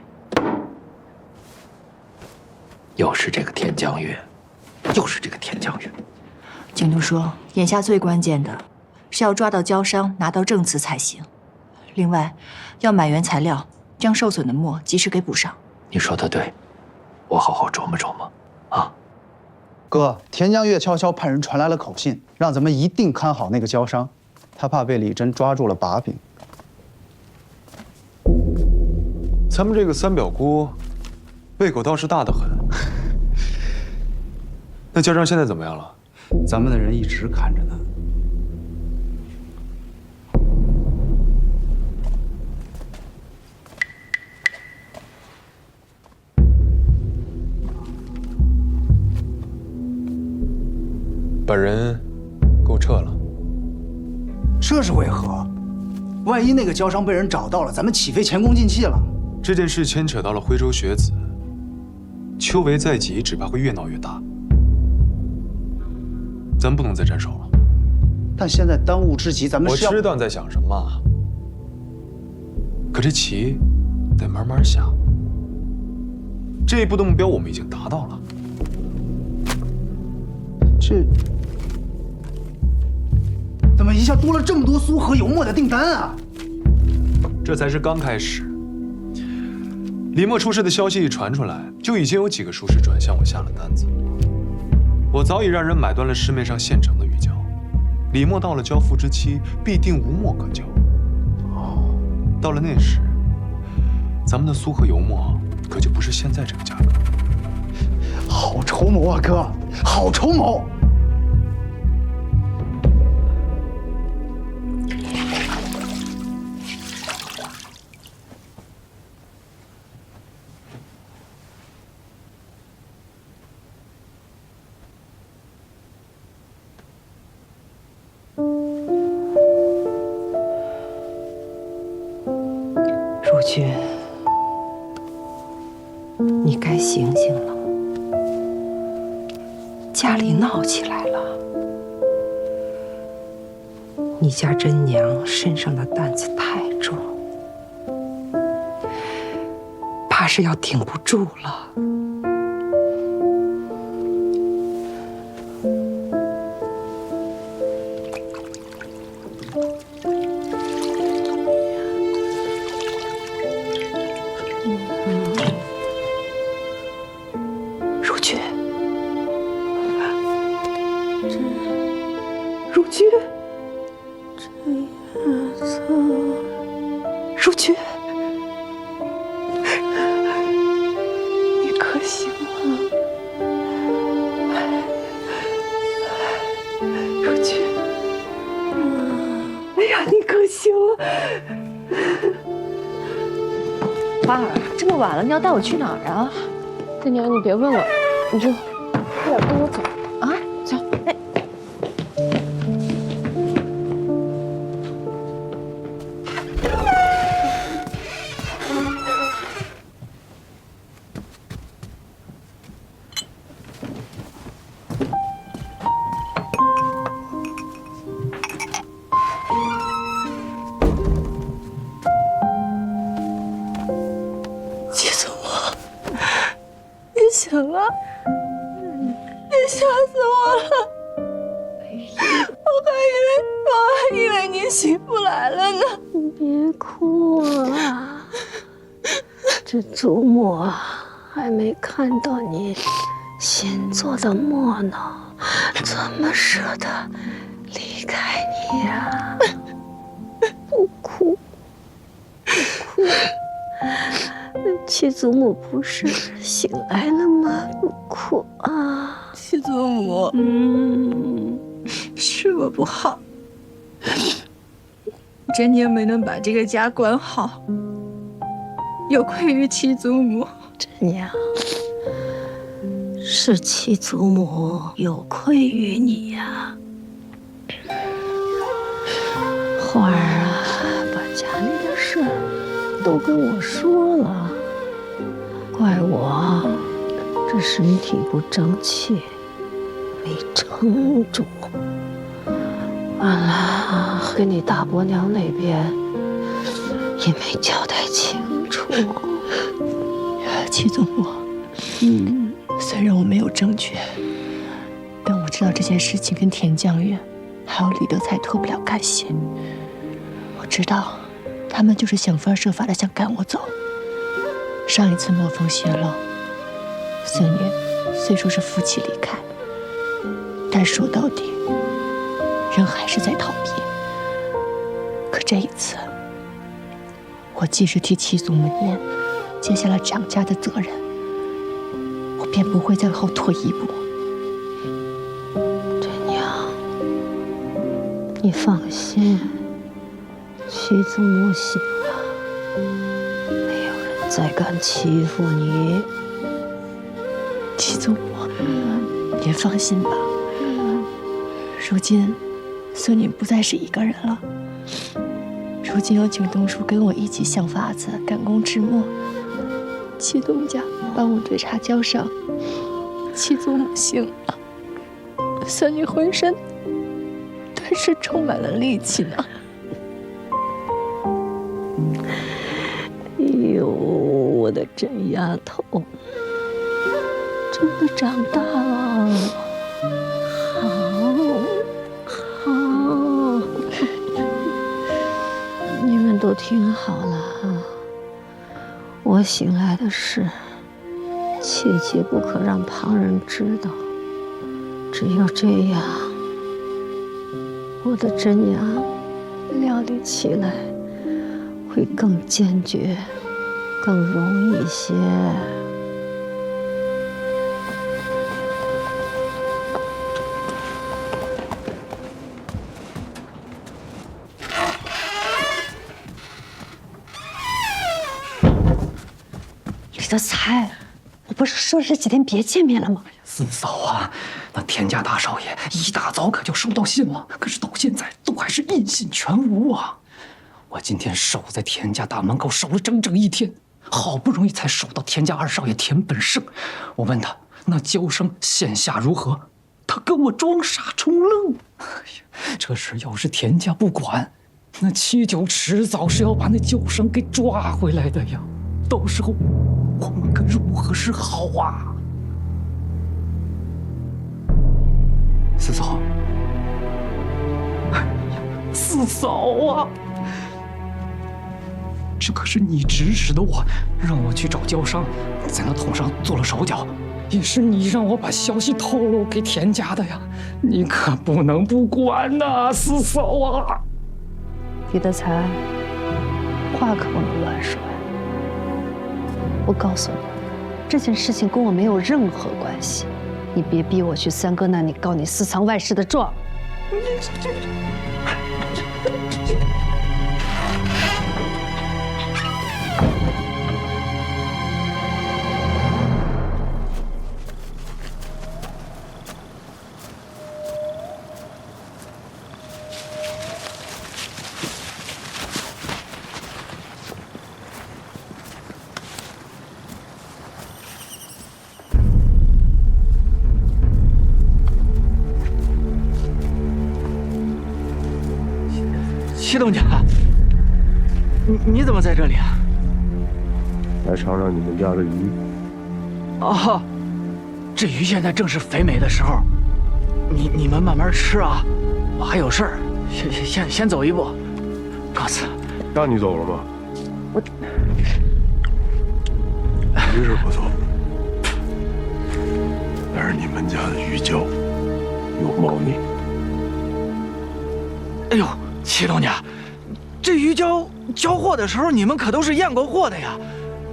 又是这个田江月，又是这个田江月。景都说，眼下最关键的是要抓到胶商，拿到证词才行。另外，要买原材料，将受损的墨及时给补上。你说的对，我好好琢磨琢磨。啊，哥，田江月悄悄派人传来了口信，让咱们一定看好那个胶商，他怕被李珍抓住了把柄。咱们这个三表姑，胃口倒是大得很。那胶商现在怎么样了？咱们的人一直看着呢。本人给我撤了。这是为何？万一那个胶商被人找到了，咱们岂非前功尽弃了？这件事牵扯到了徽州学子，秋闱在即，只怕会越闹越大。咱不能再沾手了。但现在当务之急，咱们是要……我知道你在想什么，可这棋得慢慢下。这一步的目标我们已经达到了。这怎么一下多了这么多苏和油墨的订单啊？这才是刚开始。李默出事的消息一传出来，就已经有几个术士转向我下了单子。我早已让人买断了市面上现成的玉胶，李默到了交付之期，必定无墨可交。到了那时，咱们的苏和油墨可就不是现在这个价格。好筹谋啊，哥，好筹谋！如君，你该醒醒了。家里闹起来了，你家真娘身上的担子太重，怕是要顶不住了。如君。如君，如君，你可醒了？如君，哎呀，你可醒了！花儿，这么晚了，你要带我去哪儿啊？大娘，你别问了，你就快点跟我走啊！走，哎。季祖母，你醒了，你吓死我了！我还以为你醒不来了呢。你别哭啊，这祖母还没看到你新做的墨呢，怎么舍得离开你呀？不哭，不哭。七祖母不是醒来了吗？不哭啊！七祖母，是我不好，真娘没能把这个家管好，有愧于七祖母。真娘，是七祖母有愧于你呀。花儿啊，把家里的事都跟我说了，怪我这身体不争气，没撑住。完了，跟你大伯娘那边也没交代清楚。七祖母，虽然我没有证据，但我知道这件事情跟田将军还有李德才脱不了干系。我知道他们就是想方设法的想赶我走。上一次墨风泄露，孙女虽说是负气离开，但说到底，人还是在逃避。可这一次，我既是替七祖母您接下了掌家的责任，我便不会再后退一步。真娘，你放心，七祖母醒了，没有人再敢欺负你。七祖母，您放心吧。如今，孙女不再是一个人了。如今有景东叔跟我一起想法子赶工制墨，七东家帮我对茶浇上，七祖母醒了，孙女浑身顿时充满了力气呢。哎呦，我的真丫头，真的长大了，好，好，你们都都听好了啊！我醒来的事，切切不可让旁人知道。只有这样，我的真娘料理起来会更坚决，更容易一些。李德才，我不是说这几天别见面了吗？四嫂啊，那田家大少爷一大早可就收到信了，可是到现在都还是音信全无啊！我今天守在田家大门口守了整整1天，好不容易才守到田家二少爷田本胜。我问他那娇生现下如何，他跟我装傻充愣。哎呀，这事要是田家不管，那七九迟早是要把那娇生给抓回来的呀。到时候我们可如何是好啊？四嫂，哎呀，四嫂啊！这可是你指使的我，让我去找焦商，在那桶上做了手脚，也是你让我把消息透露给田家的呀！你可不能不管呐，四嫂啊！李德才，话可不能乱说呀！我告诉你，这件事情跟我没有任何关系，你别逼我去三哥那里告你私藏外室的状。祁东家，你怎么在这里啊？来尝尝你们家的鱼。哦，这鱼现在正是肥美的时候，你们慢慢吃啊。我还有事儿，先走一步，告辞。让你走了吗？我鱼是不错，但是你们家的鱼胶有猫腻。哎呦！祁东家，这鱼胶交货的时候，你们可都是验过货的呀，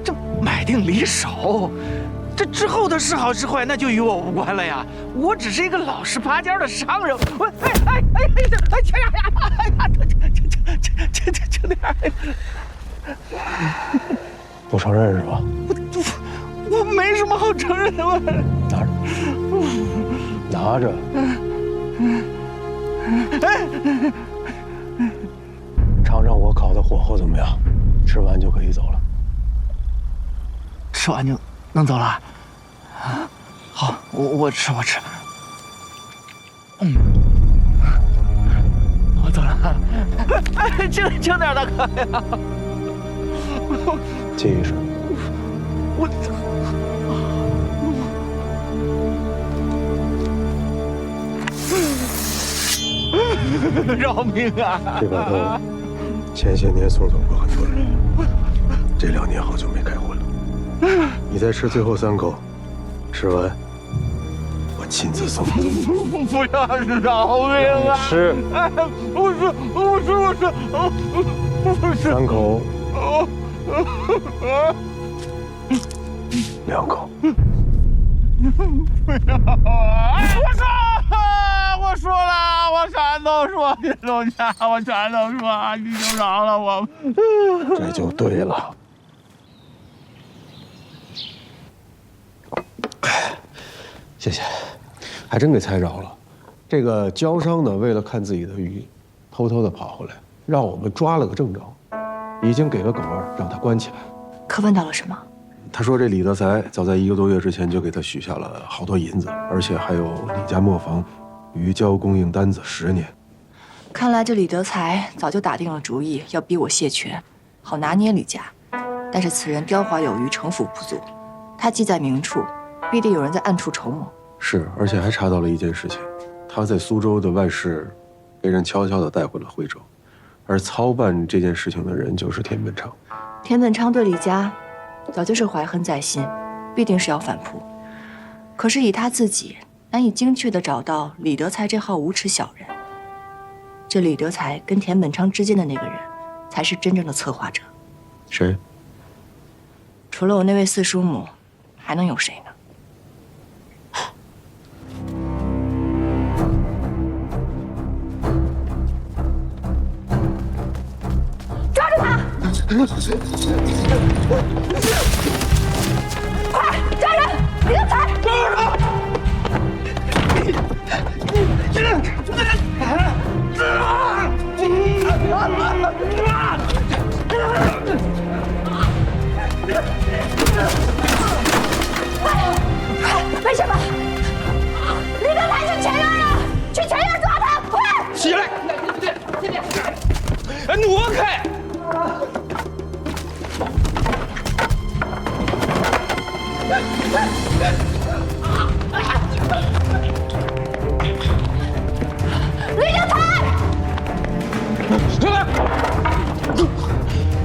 这买定离手，这之后的是好是坏，那就与我无关了呀。我只是一个老实巴交的商人。我这点，不承认是吧？我没什么好承认的。拿着。尝尝我烤的火候怎么样？吃完就可以走了。吃完就能走了？啊，好，我吃。我走了。轻点，大哥呀！接一声。饶命啊！这把刀前些年送走过很多人，这2年好久没开荤了。你再吃最后3口，吃完我亲自送走。不要饶命啊！吃。我吃。3口。2口。不要啊！我说了，我全都说，祁东家，我全都说，你就饶了我。这就对了。谢谢，还真给猜着了。这个焦商呢，为了看自己的鱼，偷偷的跑回来，让我们抓了个正着，已经给了狗儿，让他关起来。可问到了什么？他说这李德才早在1个多月之前就给他许下了好多银子，而且还有李家磨坊鱼胶供应单子10年。看来这李德才早就打定了主意，要逼我谢权，好拿捏李家。但是此人雕花有余，城府不足，他既在明处，必定有人在暗处筹谋。是，而且还查到了一件事情，他在苏州的外室被人悄悄地带回了徽州，而操办这件事情的人就是田本昌。田本昌对李家早就是怀恨在心，必定是要反扑。可是以他自己难以精确地找到李德才这号无耻小人，这李德才跟田本昌之间的那个人，才是真正的策划者。谁？除了我那位四叔母，还能有谁呢？抓住他！快抓人！李德才！没什么，李德才去前院啊！去前院抓他！快！起来！挪开！李德才！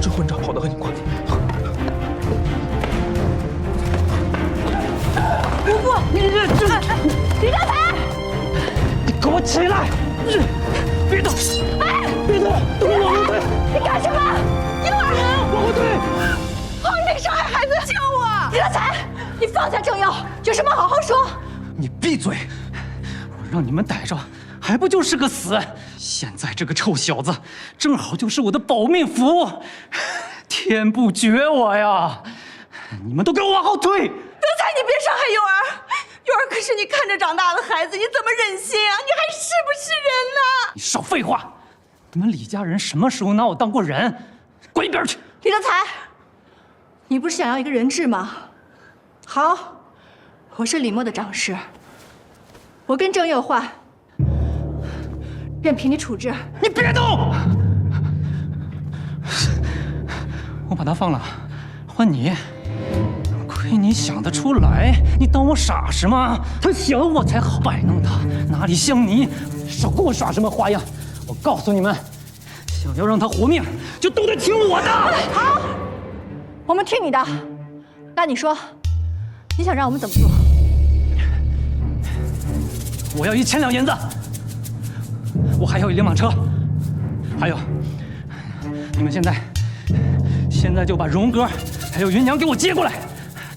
这混账跑得很快。姑父，李德才，你给我起来！别动！哎，别动！都往后退！你干什么？幼儿！往后退！好，你伤害孩子！救我！李德才，你放下郑佑，有什么好好说。你闭嘴！我让你们逮着，还不就是个死？现在这个臭小子，正好就是我的保命符，天不绝我呀！你们都给我往后退！德才，你别伤害幼儿，幼儿可是你看着长大的孩子，你怎么忍心啊？你还是不是人呢？你少废话！你们李家人什么时候拿我当过人？滚一边去！李德才，你不是想要一个人质吗？好，我是李默的长室，我跟郑佑换，任凭你处置。你别动！我把他放了，换你。亏你想得出来！你当我傻是吗？他想我才好摆弄他，哪里像你？少跟我耍什么花样！我告诉你们，想要让他活命，就都得听我的。好，我们听你的。那你说，你想让我们怎么做？我要1000两银子，我还要1辆马车，还有，你们现在就把荣哥还有芸娘给我接过来。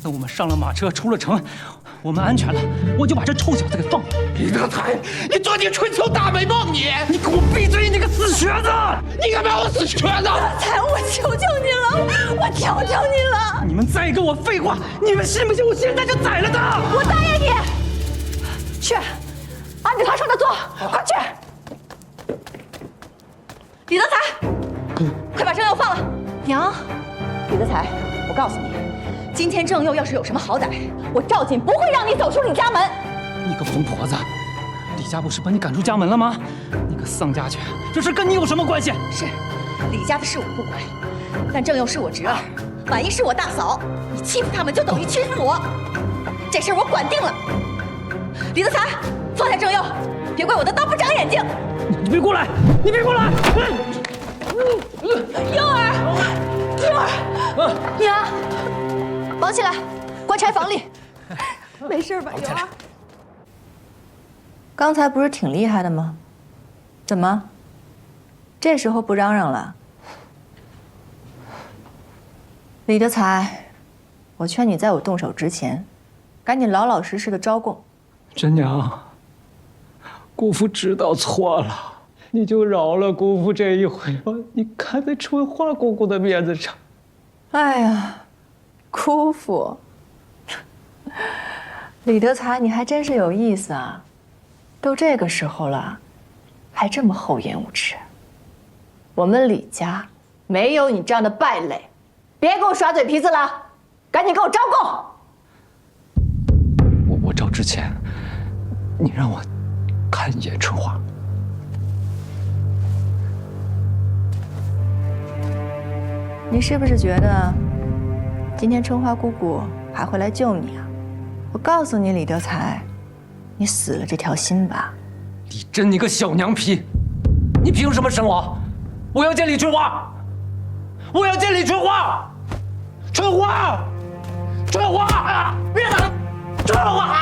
等我们上了马车，出了城，我们安全了，我就把这臭小子给放了。李德才，你做你春秋大美梦，你给我闭嘴！你个死瘸子！你敢把我死瘸子？德才，我求求你了，我求求你了！你们再跟我废话，你们信不信我现在就宰了他？我答应你，去，按照他说的做，快去！李德才，快把郑佑放了！娘，李德才，我告诉你，今天郑佑要是有什么好歹，我赵锦不会让你走出李家门。你个疯婆子，李家不是把你赶出家门了吗？你个丧家犬，这事跟你有什么关系？是，李家的事我不管，但郑佑是我侄儿，婉仪是我大嫂，你欺负他们就等于欺负我，这事我管定了。李德才，放下郑佑，别怪我的刀不长眼睛。你别过来！你别过来！幼儿，娘，绑起来，关柴房里。没事吧，幼儿？刚才不是挺厉害的吗？怎么，这时候不嚷嚷了？李德才，我劝你在我动手之前，赶紧老老实实的招供。真娘，姑父知道错了，你就饶了姑父这一回吧。你看在春花姑姑的面子上。哎呀，姑父，李德才，你还真是有意思啊！都这个时候了，还这么厚颜无耻。我们李家没有你这样的败类，别给我耍嘴皮子了，赶紧给我招供。我招之前，你让我看一眼春花。你是不是觉得今天春花姑姑还会来救你啊？我告诉你，李德才，你死了这条心吧。李真，你个小娘皮，你凭什么审我？我要见李春花，我要见李春花，春花，春花，别打，春花，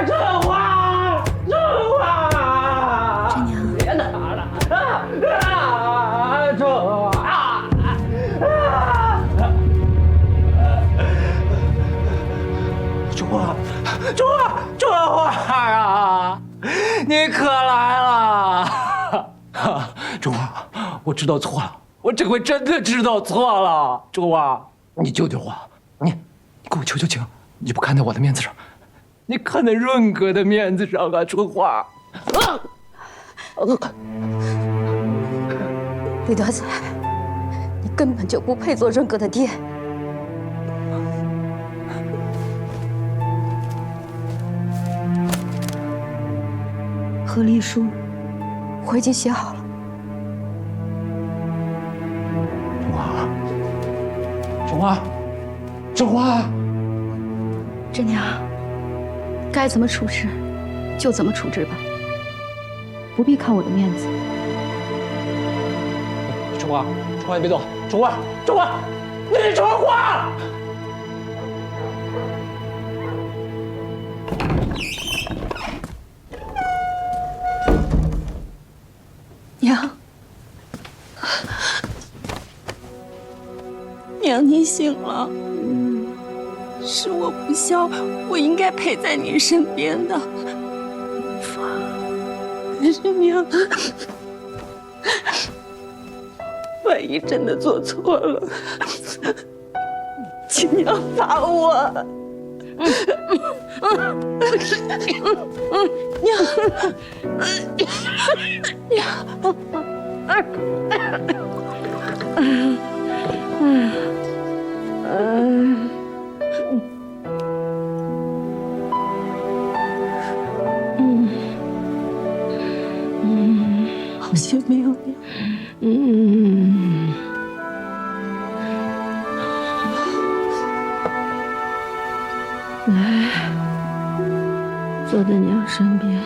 春花，春花，真娘，别打了，春花，春花，春花啊！你可来了，春花，我知道错了，我这回真的知道错了。春花，你救救我，你给我求求情，你不看在我的面子上，你看在润哥的面子上啊，春花。李德才，你根本就不配做润哥的爹。和离书，我已经写好了。春花，春花，真娘，该怎么处置就怎么处置吧，不必看我的面子。春花，春花你别走，春花，春花，李春花。娘，娘，你醒了。是我不孝，我应该陪在你身边的。可是娘，万一真的做错了，请娘罚我。好些没有娘。来，坐在娘身边，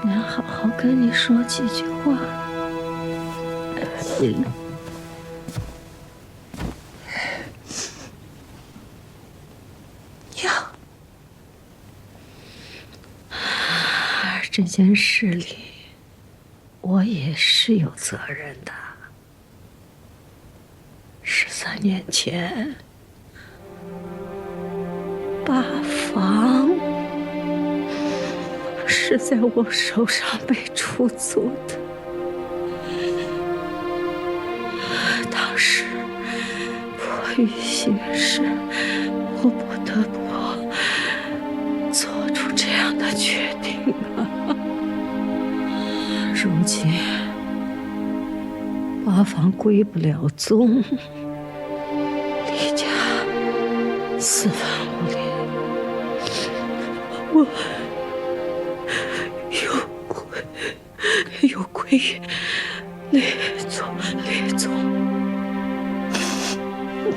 娘好好跟你说几句话。娘，这件事里，我也是有责任的。13年前，八房是在我手上被出租的。当时迫于形势，我不得不做出这样的决定啊。如今八房归不了宗，李家4分5裂，我有愧于李宗。我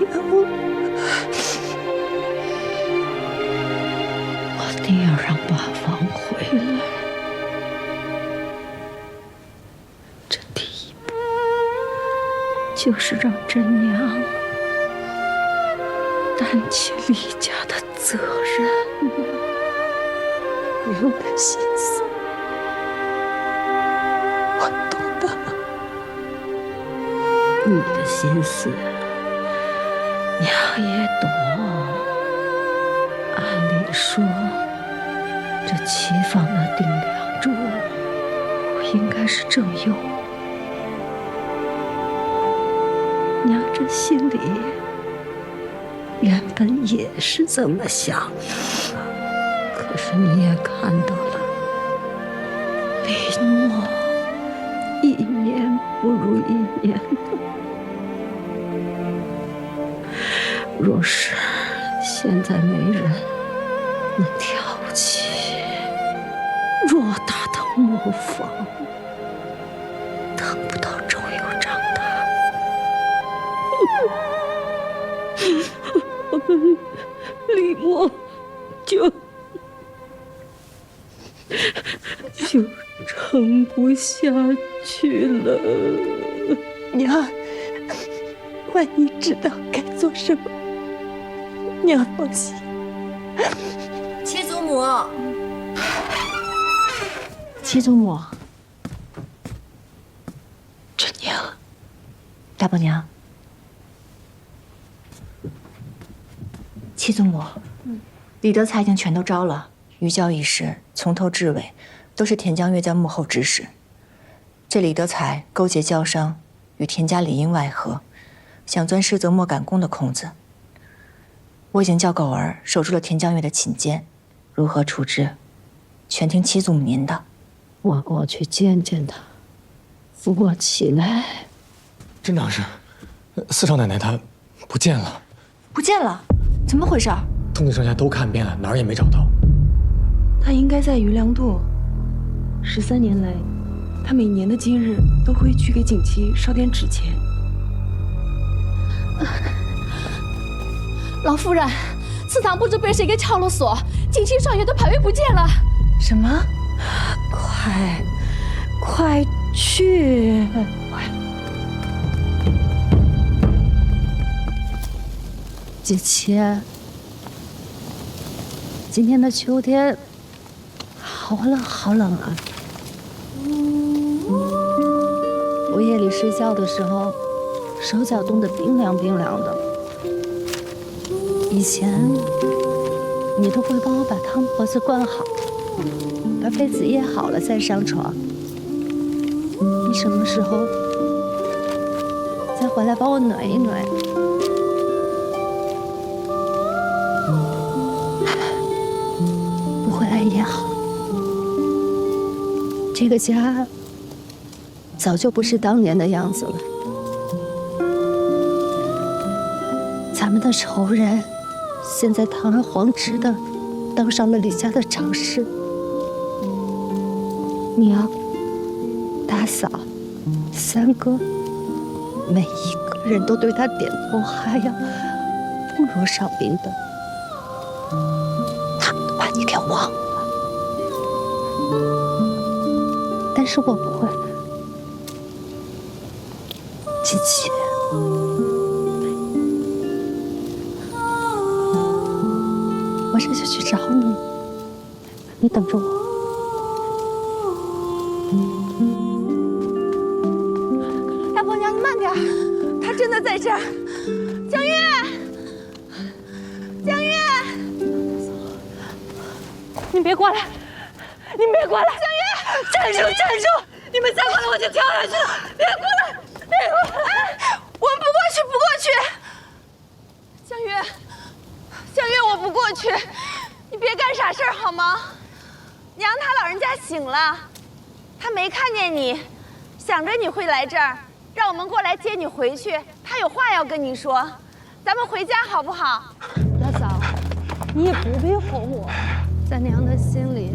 一定要让八房回来。这第一步就是让真娘担起李家的责任。娘的心思我懂的，你的心思娘也懂。按理说，这齐房的顶梁柱应该是正佑。娘这心里原本也是这么想的，可是你也看到了，李默一年不如一年的。若是现在没人能挑起偌大的磨坊，等不到周佑长大，我们李默就成撑不下去了。娘，万一知道该做什么，娘放心。七祖母，七祖母，春娘，大伯娘，七祖母，李德才已经全都招了。余教一事从头至尾都是田江月在幕后指使。这李德才勾结教商，与田家里应外合，想钻施泽墨赶工的空子。我已经叫狗儿守住了田江月的寝间，如何处置，全听七祖母您的。我去见见他，扶我起来。镇长是，四少奶奶她不见了。不见了？怎么回事？东北上下都看遍了，哪儿也没找到。他应该在余良渡。13年来，他每年的今日都会去给景琦烧点纸钱。老夫人，祠堂不知被谁给撬了锁，景琦少爷都牌位不见了。什么？快去！姐琪，今天的秋天好冷好冷啊！我夜里睡觉的时候，手脚冻得冰凉冰凉的。以前你都会帮我把汤婆子灌好，把被子掖好了再上床。你什么时候再回来帮我暖一暖？不回来也好。这个家早就不是当年的样子了。咱们的仇人现在堂而皇之的当上了李家的长侍。娘、大嫂、三哥，每一个人都对他点头哈腰，不如少林的。他们都把你给忘了，但是我不会。琪琪，我这就去找你，你等着我。大伯娘，你慢点，他真的在这儿。江月，江月，你别过来，你别过来！江月，站住，站住！你们再过来我就跳下去了！别过来，别过来！我们不过去，不过去。江月，江月，我不过去，你别干傻事儿好吗？娘她老人家醒了，她没看见你，想着你会来这儿，让我们过来接你回去。她有话要跟你说，咱们回家好不好？大嫂，你也不必哄我，在娘的心里，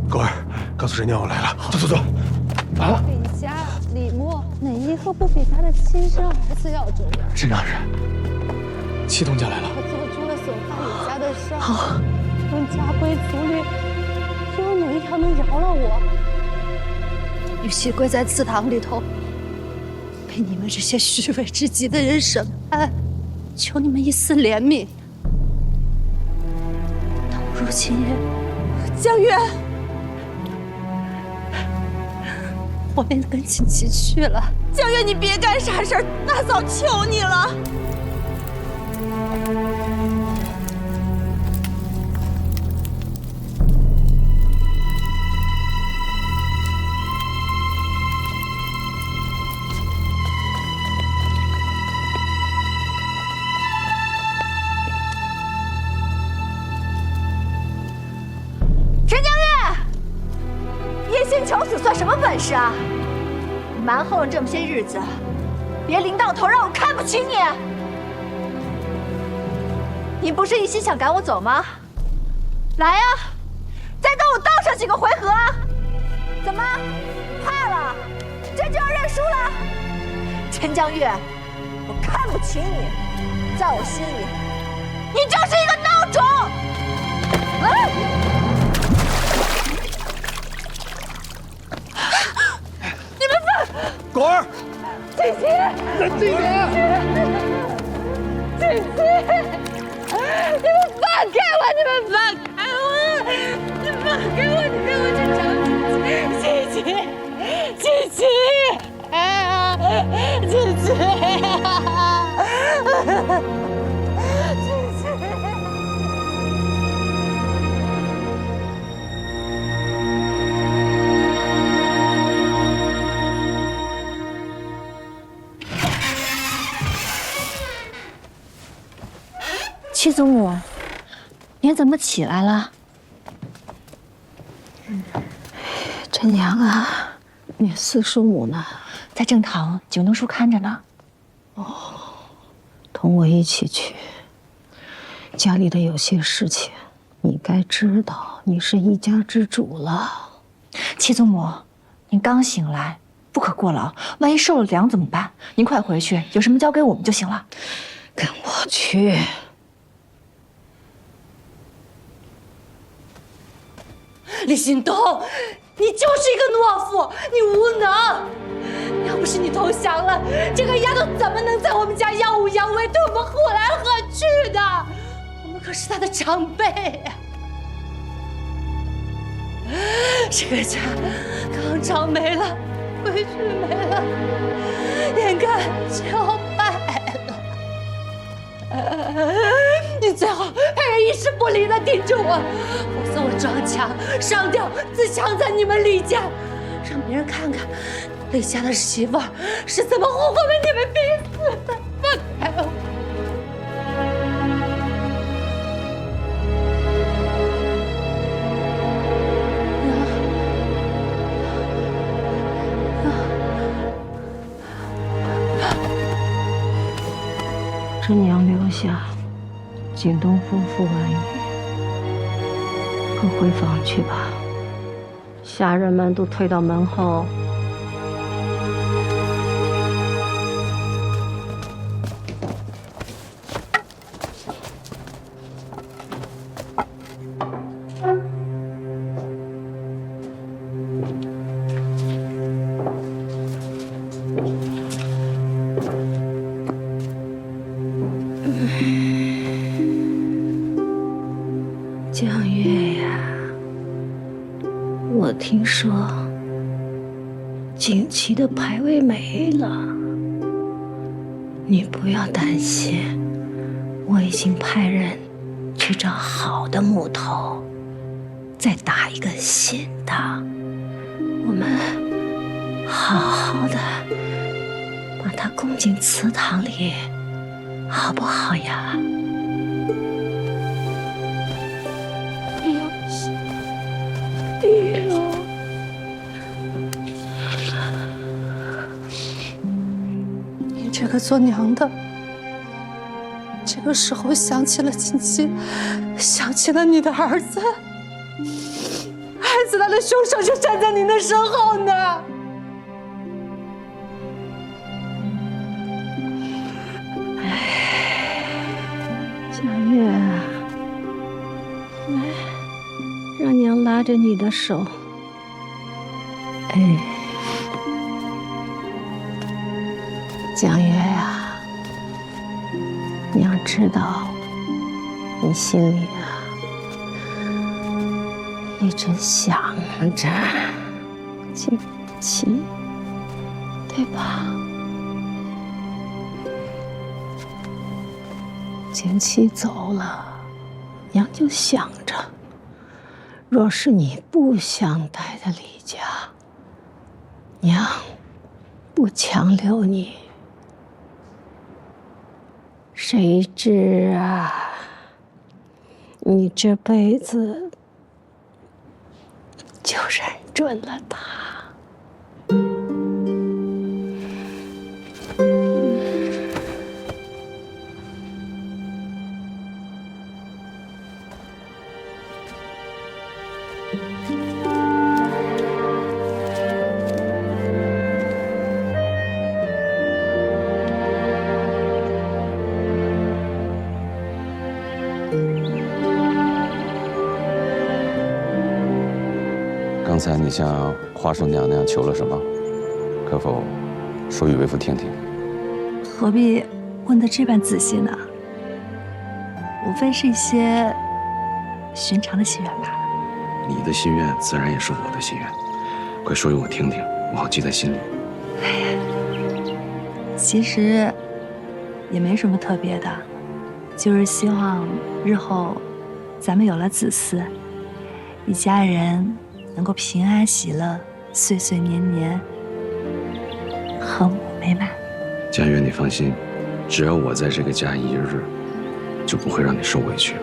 狗儿，告诉人家我来了，走走走。啊！李家、李默哪一个不比他的亲生儿子要重要？镇长是，祁东家来了。他做出了损害李家的事儿。好，论家规族律，又有哪一条能饶了我？与其跪在祠堂里头，被你们这些虚伪至极的人审判，求你们一丝怜悯。倒不如今日，江月。我便跟锦旗去了。江月，你别干傻事儿，大嫂求你了。陈江月，一心求死算什么本事啊？蛮横了这么些日子，别临到头让我看不起你。你不是一心想赶我走吗？来呀，再跟我斗上几个回合啊！怎么，怕了？这就要认输了？陈江月，我看不起你，在我心里，你就是一个孬种。果儿，姐姐，冷静点！姐姐，你们放开我！你们放开我！你放开我！你让我去找姐姐，姐姐，哎呀，姐姐，姐姐。七祖母，您怎么起来了？真娘啊，你四叔母呢？在正堂，九能叔看着呢。同我一起去。家里的有些事情，你该知道，你是一家之主了。七祖母，您刚醒来，不可过劳，万一受了凉怎么办？您快回去，有什么交给我们就行了。跟我去。李心东，你就是一个懦夫，你无能。要不是你投降了，这个丫头怎么能在我们家耀武扬威，对我们呼来喝去的？我们可是她的长辈呀。这个家刚朝没了，规矩没了，眼看就要败了。你最好派人一时不离的盯着我，否则我撞墙上吊自强在你们李家，让别人看看李家的媳妇儿是怎么呼唤把你们逼死的。放开我！真娘留下景东夫妇安语，各回房去吧。下人们都退到门后。江月呀，我听说锦旗的牌位没了，你不要担心，我已经派人去找好的木头，再打一个新的。我们好好的把它供进祠堂里，好不好呀？你这个做娘的，这个时候想起了锦旗，想起了你的儿子，害死他的凶手就站在您的身后呢。佳月，来，让娘拉着你的手。哎，江月呀，娘知道你心里啊一直想着锦旗，对吧？锦旗走了，娘就想着，若是你不想待在李家，娘不强留你。谁知啊，你这辈子就认准了他。刚才你向花生娘娘求了什么？可否说与为父听听。何必问得这般仔细呢？无非是一些寻常的心愿吧。你的心愿自然也是我的心愿，快说与我听听，我好记在心里。其实也没什么特别的，就是希望日后咱们有了子嗣，一家人能够平安喜乐，岁岁年年和睦美满。佳悦，你放心，只要我在这个家一日，就不会让你受委屈。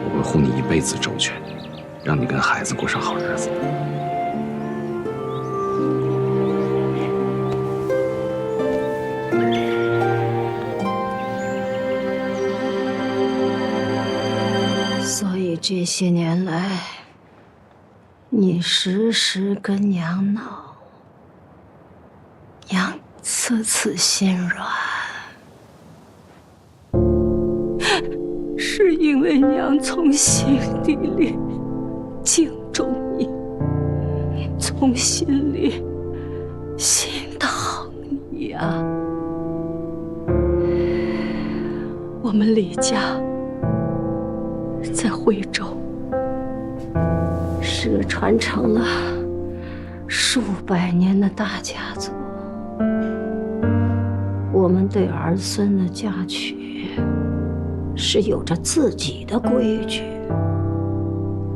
我会护你一辈子周全，让你跟孩子过上好日子。所以这些年来，你时时跟娘闹，娘次次心软，是因为娘从心底里敬重你，从心里心疼你呀。我们李家在徽州是个传承了数百年的大家族，我们对儿孙的嫁娶是有着自己的规矩。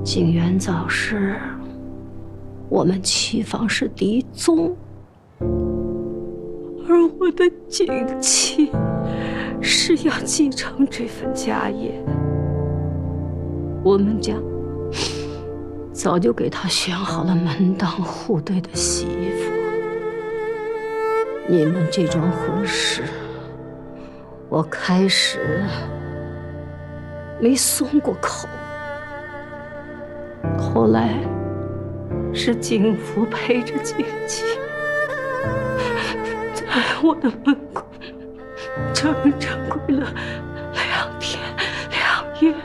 景元早逝，我们齐房是嫡宗，而我的景妻是要继承这份家业的。我们家早就给她选好了门当户对的媳妇。你们这桩婚事，我开始没松过口，后来是景福陪着景妻，在我的门口整整跪了2天2夜。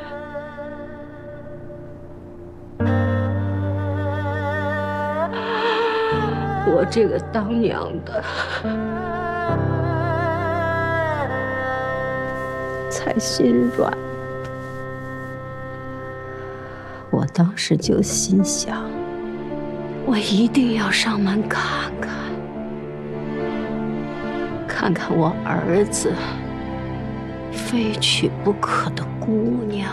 我这个当娘的才心软。我当时就心想，我一定要上门看看，看看我儿子非娶不可的姑娘。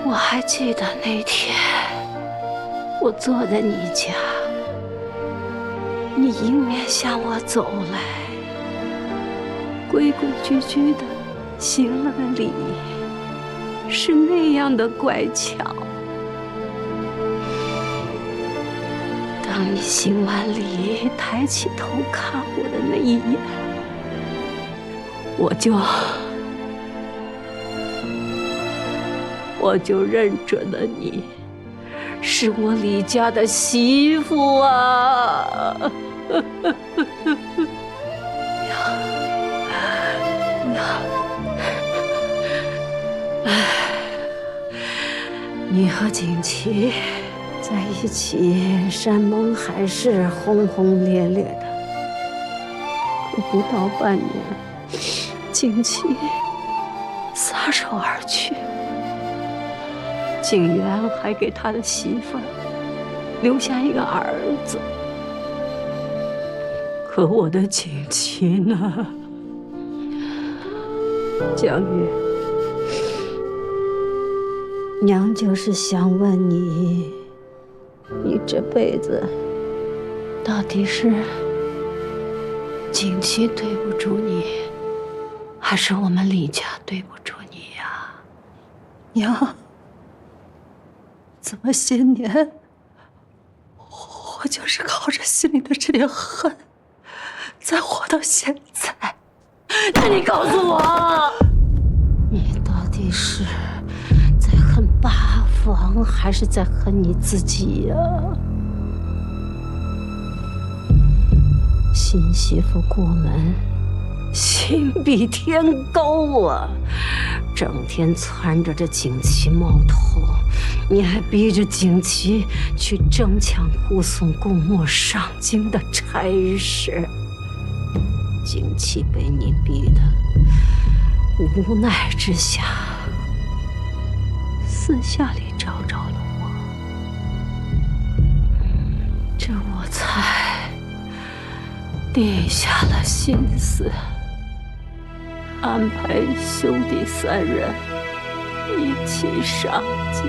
我还记得那天，我坐在你家，你迎面向我走来，规规矩矩的行了个礼，是那样的乖巧。当你行完礼，抬起头看我的那一眼，我就认准了你是我李家的媳妇啊！你和景琦在一起，山盟海誓，轰轰烈烈的。可不到半年，景琦撒手而去。景元还给他的媳妇儿留下一个儿子，可我的景琦呢？江玉，娘就是想问你，你这辈子到底是景琦对不住你，还是我们李家对不住你呀？娘，这么些年，我就是靠着心里的这点恨，才活到现在。那你告诉我，你到底是在恨八房，还是在恨你自己呀？新媳妇过门，心比天高啊！整天撺着这景琦冒头，你还逼着景琦去争抢护送顾墨上京的差事。景琦被你逼得无奈之下，私下里找着了我，这我才定下了心思，安排兄弟3人一起上京。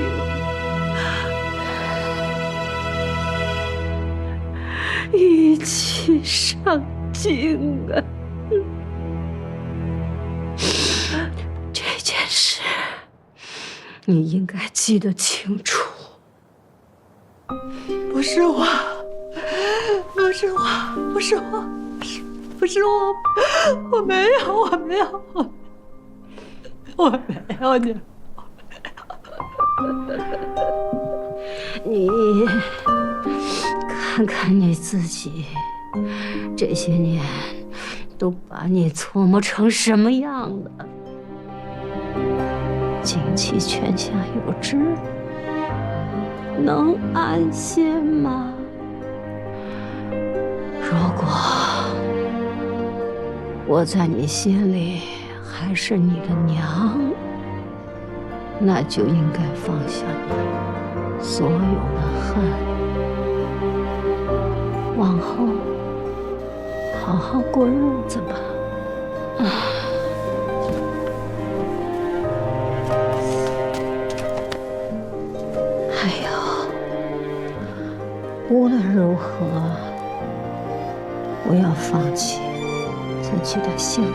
一起上京啊！这件事你应该记得清楚。不是我，不是我，不是我，不是我，我没有，我没有，我没有你。你看看你自己，这些年都把你琢磨成什么样了？景琦泉下有知，能安心吗？如果我在你心里还是你的娘，那就应该放下你所有的恨，往后好好过日子吧。还有，无论如何，不要放弃自己的信任。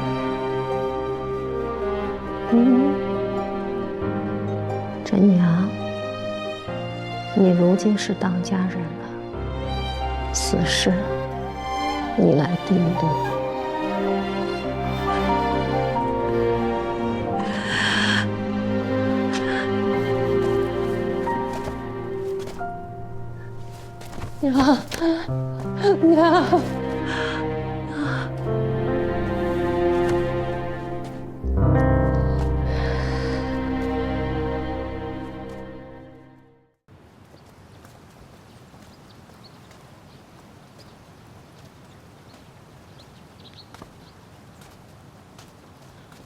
真娘，你如今是当家人了，此事你来定夺。娘，娘。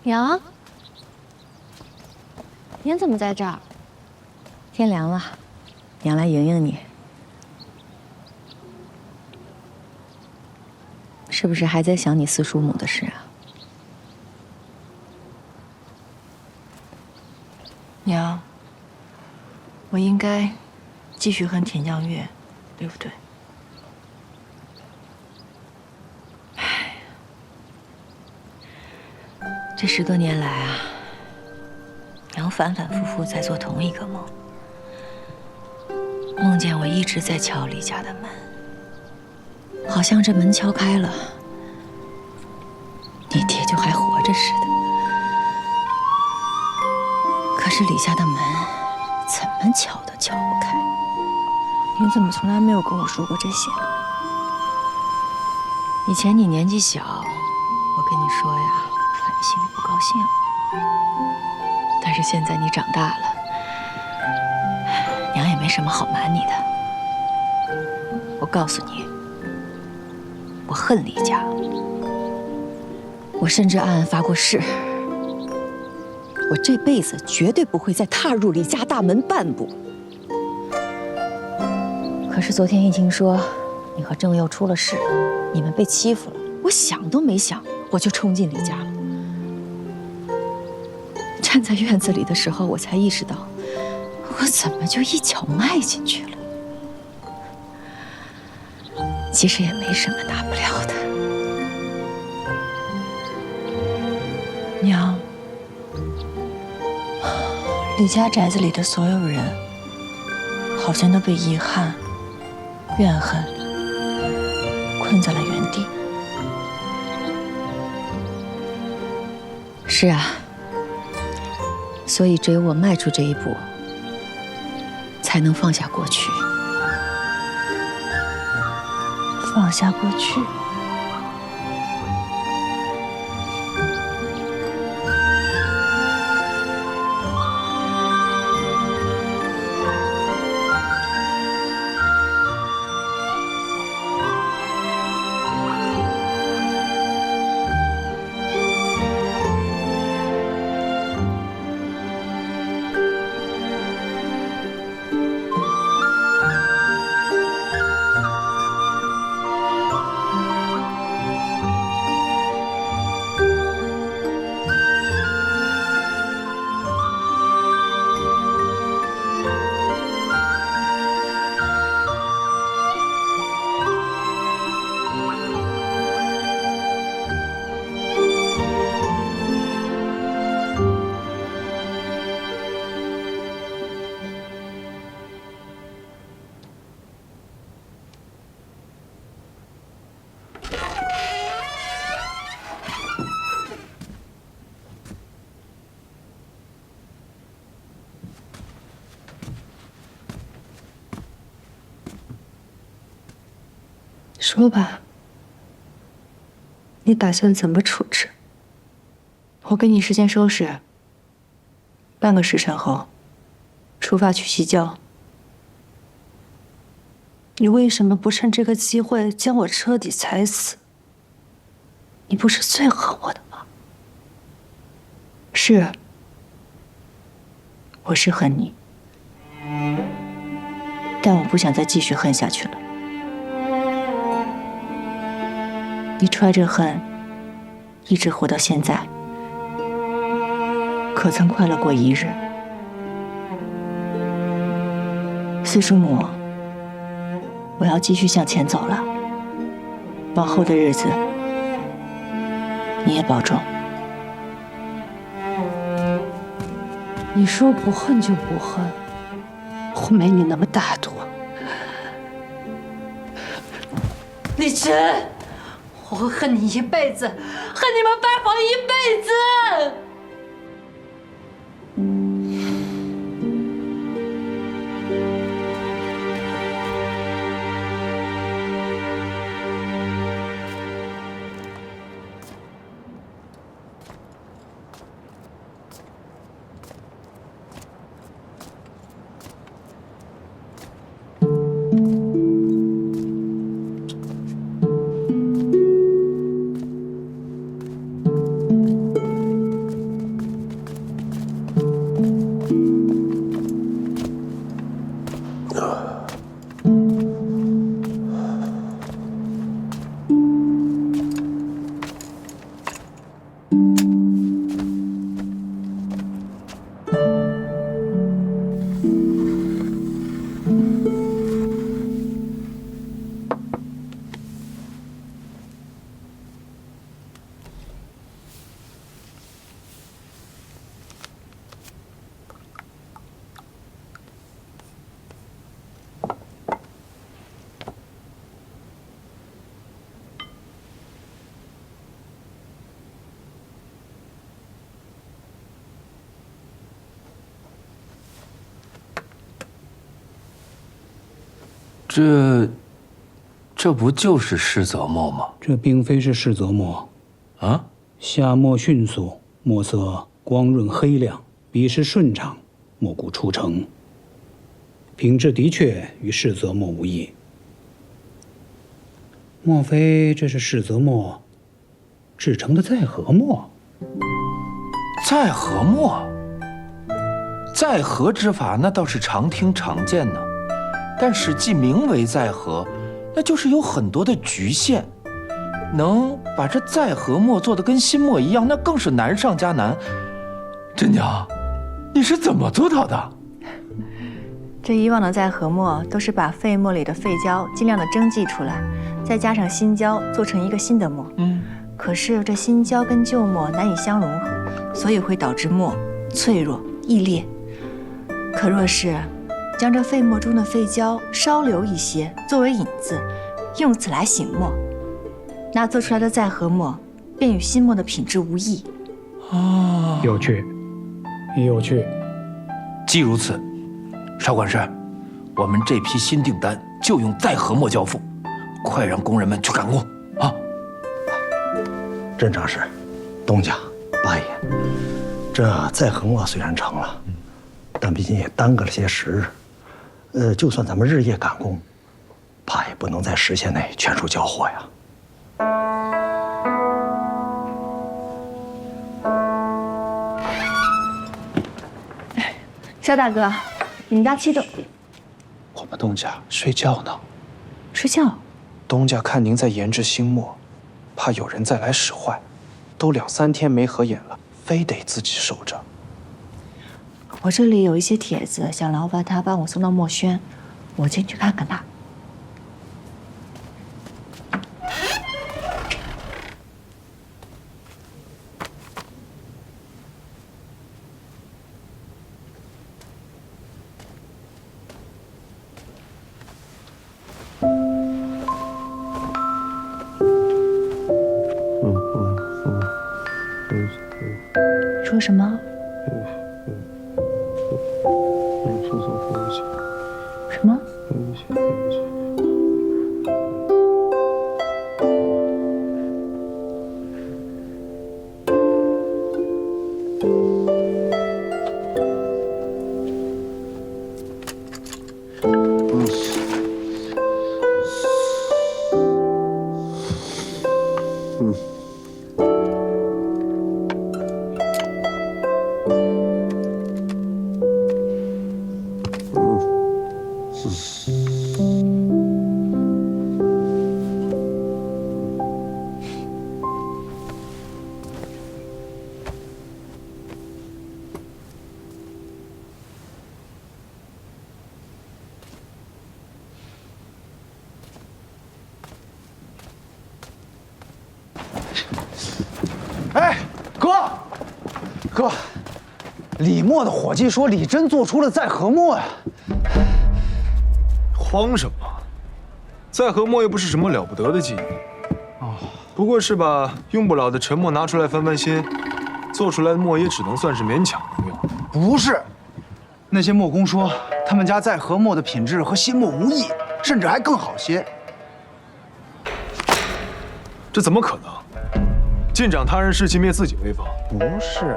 娘，您怎么在这儿？天凉了，娘来迎迎你。是不是还在想你四叔母的事啊？娘，我应该继续恨田江月，对不对？这10多年来啊，娘反反复复在做同一个梦，梦见我一直在敲李家的门，好像这门敲开了，你爹就还活着似的。可是李家的门怎么敲都敲不开，您怎么从来没有跟我说过这些呢？以前你年纪小，我跟你说呀，怕你心里不高兴。但是现在你长大了，娘也没什么好瞒你的。我告诉你，我恨李家，我甚至暗暗发过誓，我这辈子绝对不会再踏入李家大门半步。可是昨天一听说你和郑佑出了事，你们被欺负了，我想都没想，我就冲进李家了。站在院子里的时候，我才意识到，我怎么就一脚迈进去了。其实也没什么大不了的。娘，李家宅子里的所有人，好像都被遗憾、怨恨困在了原地。是啊，所以只有我迈出这一步，才能放下过去。放下过去。说吧，你打算怎么处置？我给你时间收拾，半个时辰后出发去西郊。你为什么不趁这个机会将我彻底踩死？你不是最恨我的吗？是，我是恨你，但我不想再继续恨下去了。你揣着恨，一直活到现在，可曾快乐过一日？四叔母，我要继续向前走了，往后的日子你也保重。你说不恨就不恨，我没你那么大度。李真，我会恨你一辈子，恨你们八房一辈子。这不就是世泽墨吗？这并非是世泽墨，啊？下墨迅速，墨色光润黑亮，笔势顺畅，墨骨出澄，品质的确与世泽墨无异。莫非这是世泽墨制成的载荷墨？载荷墨，载荷之法那倒是常听常见呢，但是既名为载荷，那就是有很多的局限。能把这载荷墨做得跟新墨一样，那更是难上加难。真娘，你是怎么做到的？这以往的载荷墨都是把废墨里的废胶尽量的蒸剂出来，再加上新胶做成一个新的墨。可是这新胶跟旧墨难以相融合，所以会导致墨脆弱易裂。可若是将这废墨中的废胶稍留一些作为引子，用此来醒墨，那做出来的载荷墨便与新墨的品质无异。有趣，有趣。既如此，邵管事，我们这批新订单就用载荷墨交付，快让工人们去赶工啊！镇长室，东家，八爷，这载荷墨虽然成了，但毕竟也耽搁了些时日。就算咱们日夜赶工，怕也不能在时限内全数交货呀。邵大哥，你们家七栋，我们东家睡觉呢。睡觉？东家看您在研制新墨，怕有人再来使坏，都2、3天没合眼了，非得自己守着。我这里有一些帖子，想劳烦他帮我送到墨轩，我进去看看他。说什么？什么？哎，哥，李默的伙计说李真做出了载荷墨呀。慌什么？载荷墨又不是什么了不得的技艺，不过是把用不了的沉墨拿出来翻翻新，做出来的墨也只能算是勉强能用。不是，那些墨工说他们家载荷墨的品质和新墨无异，甚至还更好些。这怎么可能？尽长他人士气，灭自己威风。不是，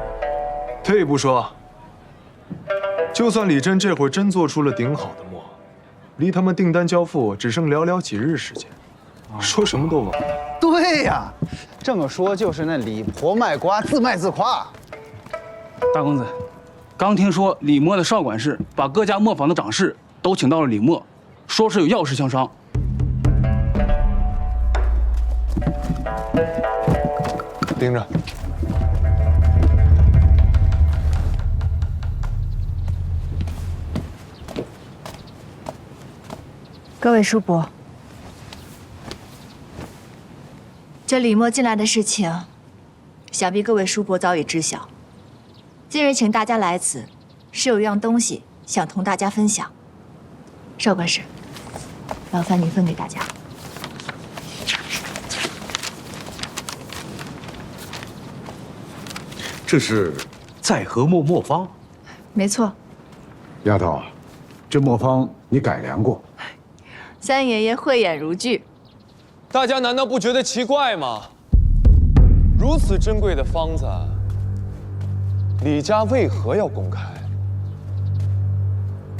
退一步说，就算李真这会儿真做出了顶好的墨，离他们订单交付只剩寥寥几日时间，说什么都晚。对呀，这么说就是那李婆卖瓜，自卖自夸。大公子，刚听说李默的少管事把各家磨坊的掌事都请到了李默，说是有要事相商。盯着。各位叔伯，这李默进来的事情，想必各位叔伯早已知晓。今日请大家来此，是有一样东西想同大家分享。少管事，劳烦您分给大家。这是载荷墨墨方。没错，丫头，这墨方你改良过？三爷爷慧眼如炬。大家难道不觉得奇怪吗？如此珍贵的方子，李家为何要公开？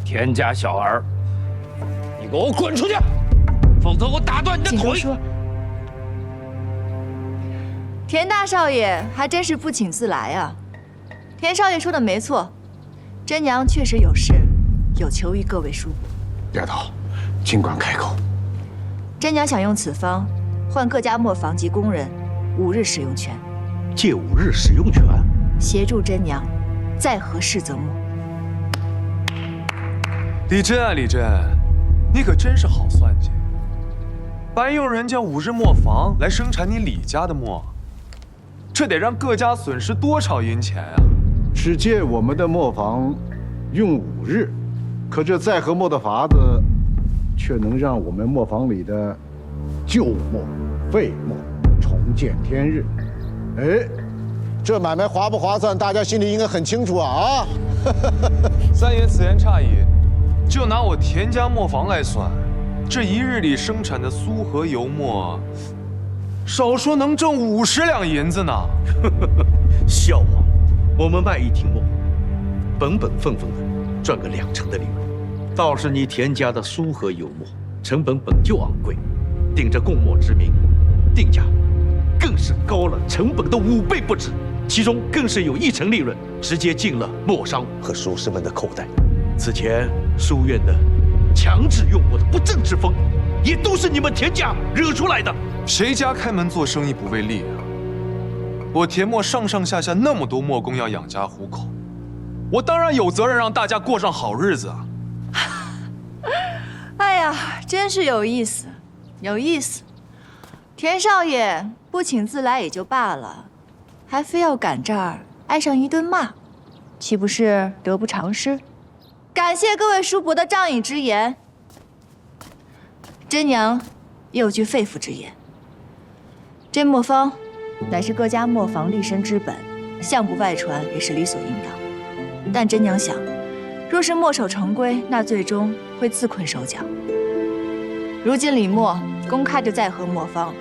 田家小儿，你给我滚出去，否则我打断你的腿！田大少爷还真是不请自来啊！田少爷说的没错，真娘确实有事，有求于各位叔伯。丫头，尽管开口。真娘想用此方换各家磨坊及工人5日使用权，借5日使用权，协助真娘载荷世泽墨。李真啊，李真，你可真是好算计，白用人家5日磨坊来生产你李家的墨，这得让各家损失多少银钱啊！只借我们的磨坊用5日，可这载荷墨的法子，却能让我们磨坊里的旧墨、废墨重见天日。哎，这买卖划不划算，大家心里应该很清楚啊！三爷此言差矣，就拿我田家磨坊来算，这1日里生产的苏和油墨，少说能挣50两银子呢。笑话！我们卖1挺墨，本分分的赚个2成的利润。倒是你田家的苏和油墨，成本本就昂贵，顶着供墨之名，定价更是高了成本的5倍不止，其中更是有1成利润直接进了墨商和书生们的口袋。此前书院的强制用墨的不正之风，也都是你们田家惹出来的。谁家开门做生意不为利啊？我田墨上上下下那么多墨工要养家糊口，我当然有责任让大家过上好日子啊！哎呀，真是有意思，有意思。田少爷不请自来也就罢了，还非要赶这儿挨上一顿骂，岂不是得不偿失？感谢各位叔伯的仗义之言。真娘也有句肺腑之言：这墨方乃是各家磨坊立身之本，向不外传也是理所应当。但真娘想，若是墨守成规，那最终会自困手脚。如今李默公开的载荷磨坊，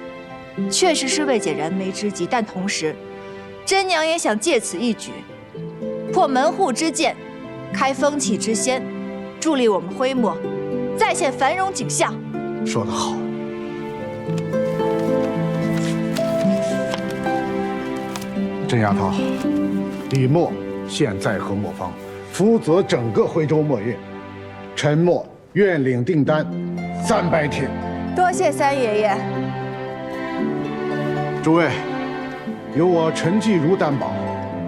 确实是为解燃眉之急，但同时，真娘也想借此一举，破门户之见，开风气之先，助力我们徽墨再现繁荣景象。说得好。郑丫头，李默现在和磨坊，负责整个徽州墨业。陈默愿领订单300挺。多谢三爷爷。诸位，有我陈继如担保，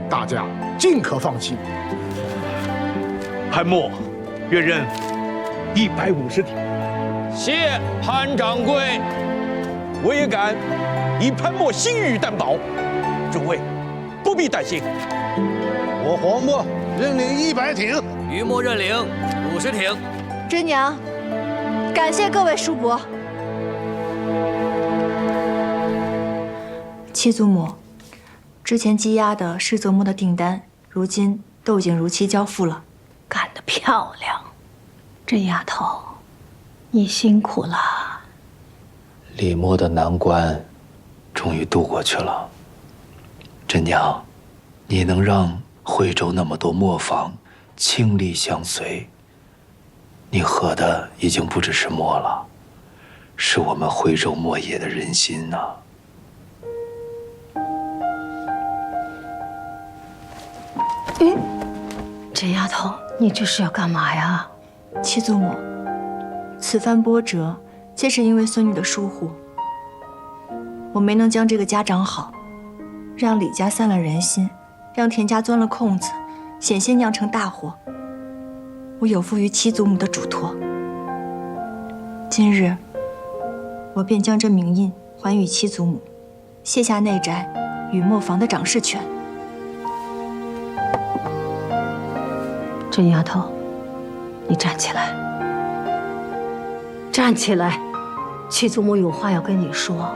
大家尽可放心。潘默愿认150挺。谢潘掌柜。我也敢以潘默信誉担保，诸位不必担心。我黄默认领100挺。于默认领50挺。真娘，感谢各位叔伯。七祖母，之前积压的施泽墨的订单，如今都已经如期交付了。干得漂亮，这丫头，你辛苦了。李默的难关终于渡过去了。真娘，你能让徽州那么多磨坊倾力相随，你合的已经不只是墨了，是我们徽州墨业的人心呐。这丫头，你这是要干嘛呀？七祖母，此番波折，皆是因为孙女的疏忽，我没能将这个家长好，让李家散了人心，让田家钻了空子，险些酿成大祸。我有负于七祖母的嘱托，今日我便将这名印还与七祖母，卸下内宅与磨坊的掌事权。真丫头，你站起来，站起来，七祖母有话要跟你说。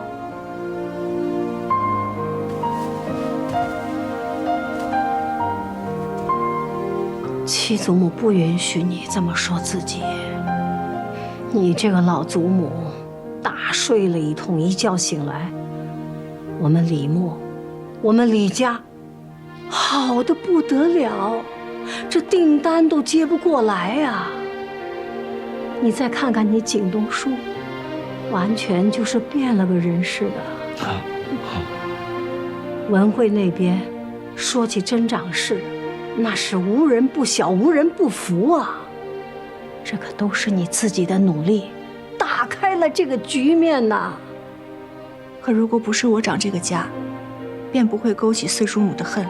七祖母不允许你这么说自己。你这个老祖母，大睡了一通，一觉醒来，我们李默，我们李家，好的不得了，这订单都接不过来呀。你再看看你景东叔，完全就是变了个人似的。文会那边说起真掌事，那是无人不晓，无人不服啊！这可都是你自己的努力，打开了这个局面呐。可如果不是我掌这个家，便不会勾起四叔母的恨。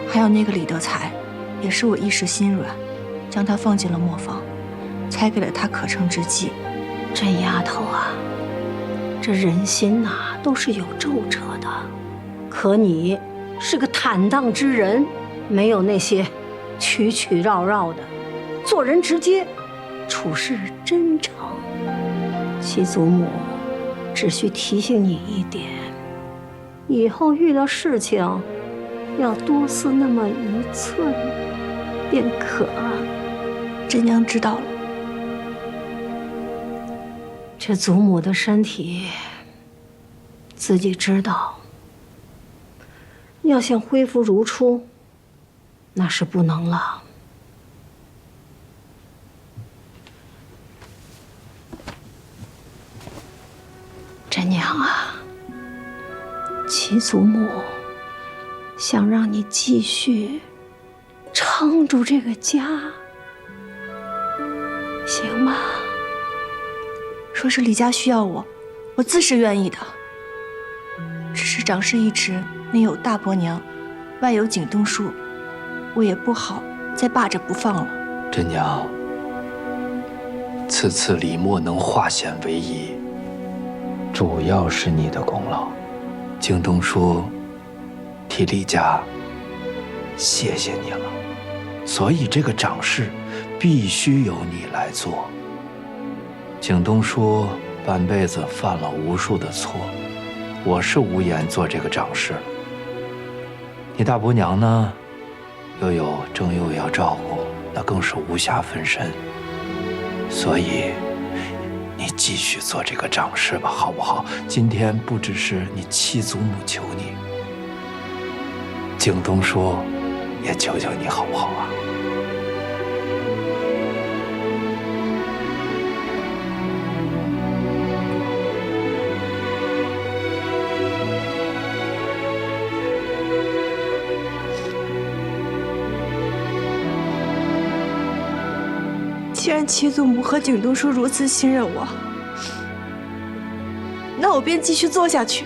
还有那个李德才，也是我一时心软，将他放进了磨坊，才给了他可乘之机。这丫头啊，这人心呐，都是有皱褶的。可你是个坦荡之人，没有那些曲曲绕绕的，做人直接，处事真诚。七祖母只需提醒你一点，以后遇到事情要多思那么1寸便可。真娘知道了。这祖母的身体自己知道，要想恢复如初，那是不能了。真娘啊，七祖母想让你继续撑住这个家，行吗？若是李家需要我，我自是愿意的。只是掌事一职内有大伯娘，外有景东叔，我也不好再霸着不放了。真娘，此次李默能化险为夷，主要是你的功劳。景东叔替李家谢谢你了，所以这个掌事必须由你来做。景东叔半辈子犯了无数的错，我是无颜做这个掌事了。你大伯娘呢，又有正佑要照顾，那更是无暇分身。所以，你继续做这个掌事吧，好不好？今天不只是你七祖母求你，景东叔也求求你，好不好啊？既然七祖母和景都叔如此信任我，那我便继续做下去。